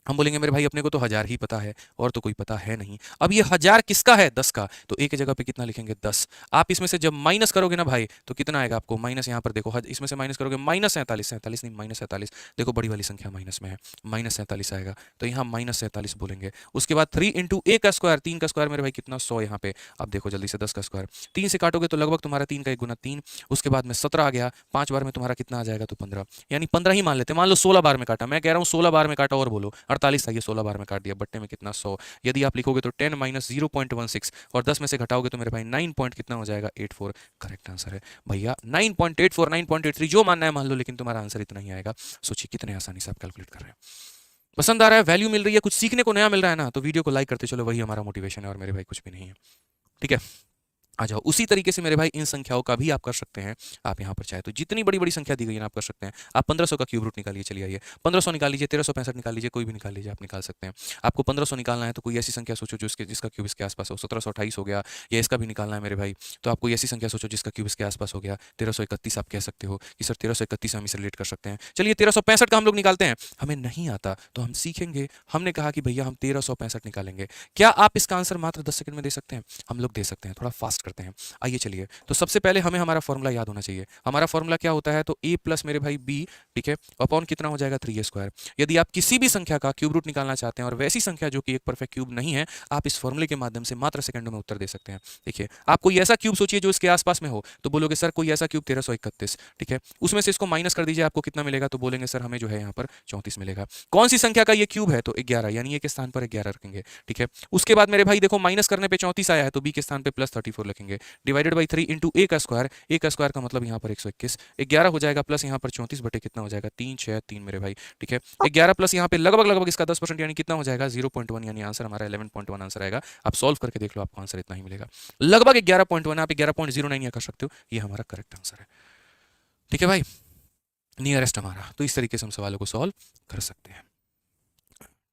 हम बोलेंगे मेरे भाई अपने को तो 1000 ही पता है और तो कोई पता है नहीं। अब ये 1000 किसका है? 10 का। तो एक जगह पे कितना लिखेंगे? 10। आप इसमें से जब माइनस करोगे ना भाई तो कितना आएगा आपको? माइनस, यहाँ पर देखो इसमें से माइनस करोगे -47, 47 नहीं -47, देखो बड़ी वाली संख्या माइनस में है, -47 आएगा। तो यहाँ -47 बोलेंगे। उसके बाद 3 इंटू a का स्क्वायर, 3 का स्क्वायर मेरे भाई कितना? 100 यहाँ पे। अब देखो जल्दी से 10 का स्क्वायर 3 से काटोगे तो लगभग तुम्हारा 3 का 1 गुना 3। उसके बाद में 17 आ गया, 5 बार में तुम्हारा कितना आ जाएगा? तो 15, यानी 15 ही मान लेते हैं। मान लो 16 बार में काटा, मैं कह रहा हूँ 16 बार में काटा और बोलो 48 था, ये 16 बार में काट दिया, बट्टे में कितना? 100। यदि आप लिखोगे तो 10 - 0.16 और 10 में से घटाओगे तो मेरे भाई 9 पॉइंट कितना हो जाएगा? 84। करेक्ट आंसर है भैया 9.84, 9.83 जो मानना है मान लो, लेकिन तुम्हारा आंसर इतना ही आएगा। सोचिए कितने आसानी से आप कैलकुलेट कर रहे हैं। पसंद आ रहा है, वैल्यू मिल रही है, कुछ सीखने को नया मिल रहा है ना, तो वीडियो को लाइक करते चलो, वही हमारा मोटिवेशन है और मेरे भाई कुछ भी नहीं है, ठीक है। आ जाओ। उसी तरीके से मेरे भाई इन संख्याओं का भी आप कर सकते हैं। आप यहाँ पर चाहे तो जितनी बड़ी बड़ी संख्या दी गई है ना आप कर सकते हैं। आप 1500 का क्यूब रूट निकालिए, चलिए आइए 1500 निकाल लीजिए, 1365 निकाल लीजिए, कोई भी निकाल लीजिए, आप निकाल सकते हैं। आपको 1500 निकालना है तो कोई ऐसी संख्या सोचो जो इसके जिसका क्यूब इसके आसपास हो। 1728 हो गया, या इसका भी निकालना है मेरे भाई तो आप कोई ऐसी संख्या सोचो जिसका क्यूब इसके आसपास हो गया। 1331 आप कह सकते हो कि सर 1331 हम इसे रिलेट कर सकते हैं। चलिए 1365 का हम लोग निकालते हैं। हमें नहीं आता तो हम सीखेंगे। हमने कहा कि भैया हम 1365 निकालेंगे। क्या आप इसका आंसर मात्र 10 सेकंड में दे सकते हैं? हम लोग दे सकते हैं, थोड़ा फास्ट करते हैं। आइए चलिए, तो सबसे पहले हमें हमारा फॉर्मूला याद होना चाहिए। हमारा फॉर्मूला क्या होता है? तो a प्लस मेरे भाई b, ठीक है, अपॉन कितना हो जाएगा? 3a²। यदि आप किसी भी संख्या का क्यूब रूट निकालना चाहते हैं और वैसी संख्या जो कि एक परफेक्ट क्यूब नहीं है, आप इस फॉर्मूले के माध्यम से मात्र सेकंडों में उत्तर दे सकते हैं। देखिए आप कोई ऐसा क्यूब सोचिए जो इसके आसपास में हो, तो बोलोगे सर कोई ऐसा क्यूब 1331, ठीक है, उसमें से इसको माइनस कर दीजिए, आपको कितना मिलेगा? तो बोलेंगे सर हमें जो है यहाँ पर 34 मिलेगा। कौन सी संख्या का ये क्यूब है? तो 11, यानी ए के स्थान पर 11 रखेंगे, ठीक है। उसके बाद मेरे भाई देखो माइनस करने पे 34 आया है तो बी के स्थान पे +34 लिखेंगे, डिवाइडेड बाई 3 इंटू ए का स्क्वायर, ए का स्क्वायर का मतलब यहाँ पर 121, 11 हो जाएगा प्लस यहाँ पर 34 बटे कितना हो जाएगा? 3 6 3 मेरे भाई, ठीक है। 11 प्लस यहाँ पे लगभग लगभग इसका 10% यानी कितना हो जाएगा? 0.1, यानी आंसर हमारा 11.1 आंसर आएगा। आप सॉल्व करके देख लो, आपको आंसर इतना ही मिलेगा, लगभग 11.1। आप 11.09 या कर सकते हो, ये हमारा करेक्ट आंसर है, ठीक है भाई, नियरेस्ट हमारा। तो इस तरीके से हम सवालों को सॉल्व कर सकते हैं,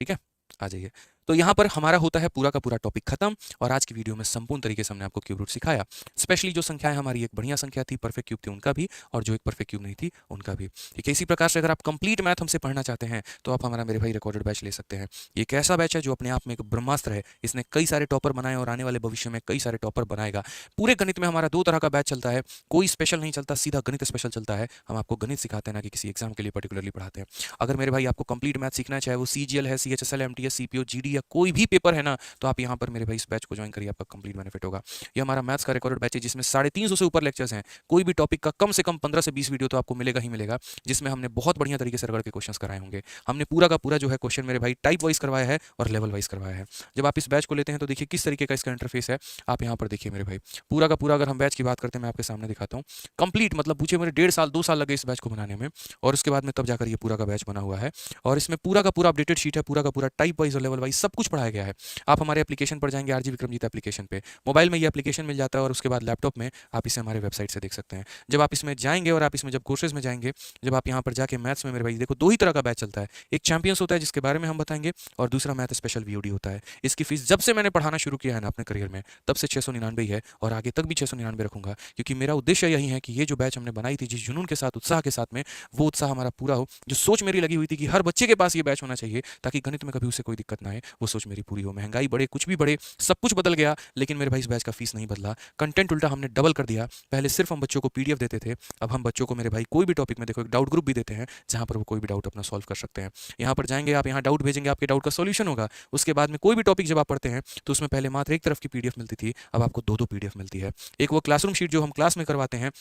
ठीक है। आ जाइए। तो यहाँ पर हमारा होता है पूरा का पूरा टॉपिक खत्म और आज की वीडियो में संपूर्ण तरीके से हमने आपको क्यूब रूट सिखाया। स्पेशली जो संख्याएं हमारी एक बढ़िया संख्या थी, परफेक्ट क्यूब थी उनका भी, और जो एक परफेक्ट क्यूब नहीं थी उनका भी, ठीक है। इसी प्रकार से अगर आप कंप्लीट मैथ हमसे पढ़ना चाहते हैं तो आप हमारा मेरे भाई रिकॉर्डेड बैच ले सकते हैं। ये एक ऐसा बैच है जो अपने आप में एक ब्रह्मास्त्र है। इसने कई सारे टॉपर बनाए और आने वाले भविष्य में कई सारे टॉपर बनाएगा। पूरे गणित में हमारा 2 तरह का बैच चलता है, कोई स्पेशल नहीं चलता, सीधा गणित स्पेशल चलता है। हम आपको गणित सिखाते हैं ना कि किसी एग्जाम के लिए पर्टिकुलरली पढ़ाते हैं। अगर मेरे भाई आपको कंप्लीट मैथ सीखना है, चाहे वो CGL है, CHSL, MTS, CPO, GD या कोई भी पेपर है ना, तो आप यहाँ पर मेरे भाई इस बैच को ज्वाइन करिए, आपका कंप्लीट बेनिफिट होगा। ये हमारा मैथ्स का रिकॉर्डेड बैच है जिसमें 350 से ऊपर लेक्चर्स हैं। कोई भी टॉपिक का कम से कम 15 से 20 वीडियो तो आपको मिलेगा ही मिलेगा, जिसमें हमने बहुत बढ़िया तरीके से रगड़ के क्वेश्चंस कराए होंगे। हमने पूरा का पूरा जो है क्वेश्चन मेरे भाई टाइप वाइज करवाया है और लेवल वाइज करवाया है। जब आप इस बैच को लेते हैं तो देखिए किस तरीके का इसका इंटरफेस है। आप यहाँ पर देखिए मेरे भाई पूरा का पूरा, अगर हम बैच की बात करते हैं मैं आपके सामने दिखाता हूँ। कंप्लीट मतलब पूछे मेरे 1.5 साल 2 साल लगे इस बैच को बनाने में, और उसके बाद में तब जाकर ये पूरा का बैच बना हुआ है। और इसमें पूरा का पूरा अपडेटेड शीट है, पूरा का पूरा टाइप वाइज और लेवल वाइज सब कुछ पढ़ाया गया है। आप हमारे एप्लीकेशन पर जाएंगे, आरजी विक्रमजीत एप्लीकेशन पे, मोबाइल में ये एप्लीकेशन मिल जाता है और उसके बाद लैपटॉप में आप इसे हमारे वेबसाइट से देख सकते हैं। जब आप इसमें जाएंगे और आप इसमें जब कोर्सेज में जाएंगे, जब आप यहाँ पर जाके मैथ्स में मेरे भाई देखो 2 ही तरह का बैच चलता है, एक चैंपियंस होता है जिसके बारे में हम बताएंगे, और दूसरा मैथ स्पेशल वीओडी होता है। इसकी फीस जब से मैंने पढ़ाना शुरू किया है ना अपने करियर में, तब से 699 ही है और आगे तक भी 699 रखूंगा, क्योंकि मेरा उद्देश्य यही है कि ये जो बैच हमने बनाई थी जिस जुनून के साथ, उत्साह के साथ में, वो उत्साह हमारा पूरा हो। जो सोच मेरी लगी हुई थी कि हर बच्चे के पास ये बैच होना चाहिए ताकि गणित में कभी उसे कोई दिक्कत ना आए, वो सोच मेरी पूरी हो। महंगाई बढ़े, कुछ भी बढ़े, सब कुछ बदल गया, लेकिन मेरे भाई इस बैच का फीस नहीं बदला। कंटेंट उल्टा हमने डबल कर दिया। पहले सिर्फ हम बच्चों को पीडीएफ देते थे, अब हम बच्चों को मेरे भाई कोई भी टॉपिक में देखो एक डाउट ग्रुप भी देते हैं जहां पर वो कोई भी डाउट अपना सॉल्व कर सकते हैं। यहाँ पर जाएंगे आप, यहाँ डाउट भेजेंगे, आपके डाउट का सॉल्यूशन होगा। उसके बाद में कोई भी टॉपिक जब आप पढ़ते हैं तो उसमें पहले मात्र एक तरफ की पीडीएफ मिलती थी, अब आपको 2-2 पीडीएफ मिलती है। एक वो क्लासरूम शीट जो हम क्लास में करवाते हैं,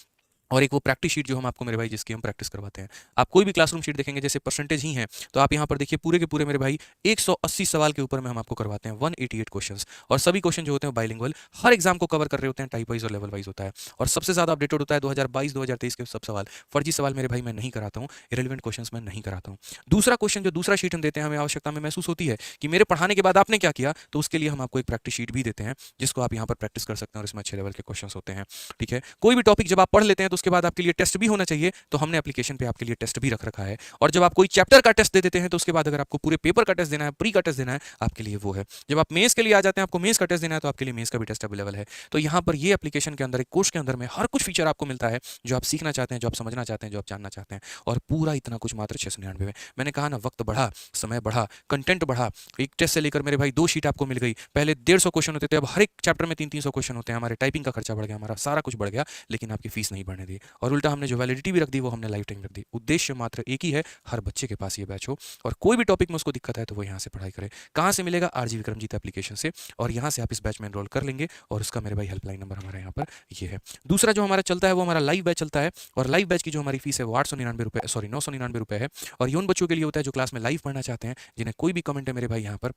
और एक वो प्रैक्टिस शीट जो हम आपको मेरे भाई जिसकी हम प्रैक्टिस करवाते हैं। आप कोई भी क्लासरूम शीट देखेंगे, जैसे परसेंटेज ही है, तो आप यहाँ पर देखिए पूरे के पूरे मेरे भाई 180 सवाल के ऊपर में हम आपको करवाते हैं, 188 क्वेश्चंस, और सभी क्वेश्चन जो होते हैं बाइलिंगुअल, हर एग्जाम को कवर कर रहे होते हैं, टाइप वाइज और लेवल वाइज होता है। और सबसे ज़्यादा अपडेटेड होता है 2022-2023 के सब सवाल। फर्जी सवाल मेरे भाई मैं नहीं कराता हूँ, इरेलीवेंट क्वेश्चंस मैं नहीं कराता हूँ। दूसरा क्वेश्चन जो दूसरा शीट हम देते हैं, हमें आवश्यकता में महसूस होती है कि मेरे पढ़ाने के बाद आपने क्या किया, तो उसके लिए हम आपको एक प्रैक्टिस शीट भी देते हैं जिसको आप यहाँ पर प्रैक्टिस कर सकते हैं, और इसमें अच्छे लेवल के क्वेश्चन होते हैं। ठीक है, कोई भी टॉपिक जब आप पढ़ लेते हैं तो उसके बाद आपके लिए टेस्ट भी होना चाहिए, तो हमने एप्लीकेशन पे आपके लिए टेस्ट भी रख रखा है। और जब आप कोई चैप्टर का टेस्ट दे देते हैं तो उसके बाद अगर आपको पूरे पेपर का टेस्ट देना है, प्री का टेस्ट देना है, आपके लिए वो है। जब आप मेंस के लिए आ जाते हैं, आपको मेंस का टेस्ट देना है, तो आपके लिए मेंस का भी टेस्ट अवेलेबल है। तो यहाँ पर ये एप्लीकेशन के अंदर, एक कोर्स के अंदर में हर कुछ फीचर आपको मिलता है जो आप सीखना चाहते हैं, जो आप समझना चाहते हैं, जो आप जानना चाहते हैं, और पूरा इतना कुछ मात्र 699 में। मैंने कहा ना, वक्त बढ़ा, समय बढ़ा, कंटेंट बढ़ा। एक टेस्ट से लेकर मेरे भाई 2 शीट आपको मिल गई। पहले 150 क्वेश्चन होते थे, अब हर एक चैप्टर में 300-300 क्वेश्चन होते हैं। हमारे टाइपिंग का खर्चा बढ़ गया, हमारा सारा कुछ बढ़ गया, लेकिन आपकी फीस नहीं बढ़ने दी। और उल्टा हमने जो वैलिडिटी भी रख दी वो हमने लाइफ टाइम रख दी। उद्देश्य मात्र एक ही है, हर बच्चे के पास ये बैच हो, और कोई भी टॉपिक में उसको दिक्कत है तो वो यहाँ से पढ़ाई करे। कहाँ से मिलेगा? आरजी विक्रमजीत एप्लीकेशन से, और यहाँ से आप इस बैच में एनरोल कर लेंगे, और उसका मेरे भाई हेल्पलाइन नंबर हमारे यहाँ पर ये है। दूसरा जो हमारा चलता है वो हमारा लाइव बैच चलता है, और लाइव बैच की जो हमारी फीस है वो 899 रुपये, सॉरी 999 रुपये है। और ये उन बच्चों के लिए होता है जो क्लास में लाइव पढ़ना चाहते हैं, जिन्हें कोई भी कमेंट है मेरे भाई यहाँ पर,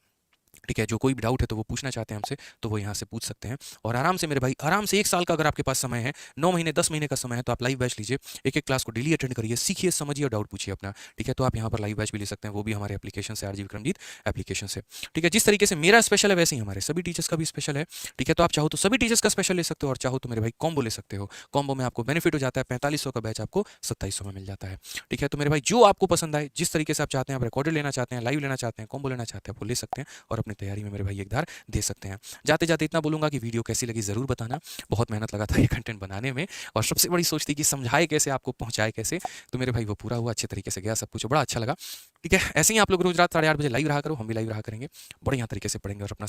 ठीक है, जो कोई भी डाउट है तो वो पूछना चाहते हैं हमसे, तो वो यहाँ से पूछ सकते हैं। और आराम से मेरे भाई, आराम से 1 साल का अगर आपके पास समय है, 9 महीने 10 महीने का समय है, तो आप लाइव बैच लीजिए, एक एक क्लास को डेली अटेंड करिए, सीखिए, समझिए और डाउट पूछिए अपना। ठीक है, तो आप यहाँ पर लाइव बैच भी ले सकते हैं, वो भी हमारे एप्लीकेशन से, आरजी विक्रमजीत एप्लीकेशन से। ठीक है, जिस तरीके से मेरा स्पेशल है वैसे ही हमारे सभी टीचर्स का भी स्पेशल है। ठीक है, तो आप चाहो तो सभी टीचर्स का स्पेशल ले सकते हो, और चाहो तो मेरे भाई कॉम्बो ले सकते हो। कॉम्बो में आपको बेनिफिट हो जाता है, 4500 का बैच आपको 2700 में मिल जाता है। ठीक है, तो मेरे भाई जो आपको पसंद आए, जिस तरीके से आप चाहते हैं, आप रिकॉर्डेड लेना चाहते हैं, लाइव लेना चाहते हैं, कॉम्बो लेना चाहते हैं, वो ले सकते हैं, और अपनी तैयारी में मेरे भाई एक धार दे सकते हैं। जाते जाते इतना बोलूंगा कि वीडियो कैसी लगी ज़रूर बताना। बहुत मेहनत लगा था ये कंटेंट बनाने में, और सबसे बड़ी सोच थी कि समझाए कैसे, आपको पहुंचाए कैसे, तो मेरे भाई वो पूरा हुआ, अच्छे तरीके से गया, सब कुछ बड़ा अच्छा लगा। ठीक है, ऐसे ही आप लोग रोज रात 8:30 बजे लाइव रहा करो, हम भी लाइव रहा करेंगे, बढ़िया तरीके से पढ़ेंगे और अपना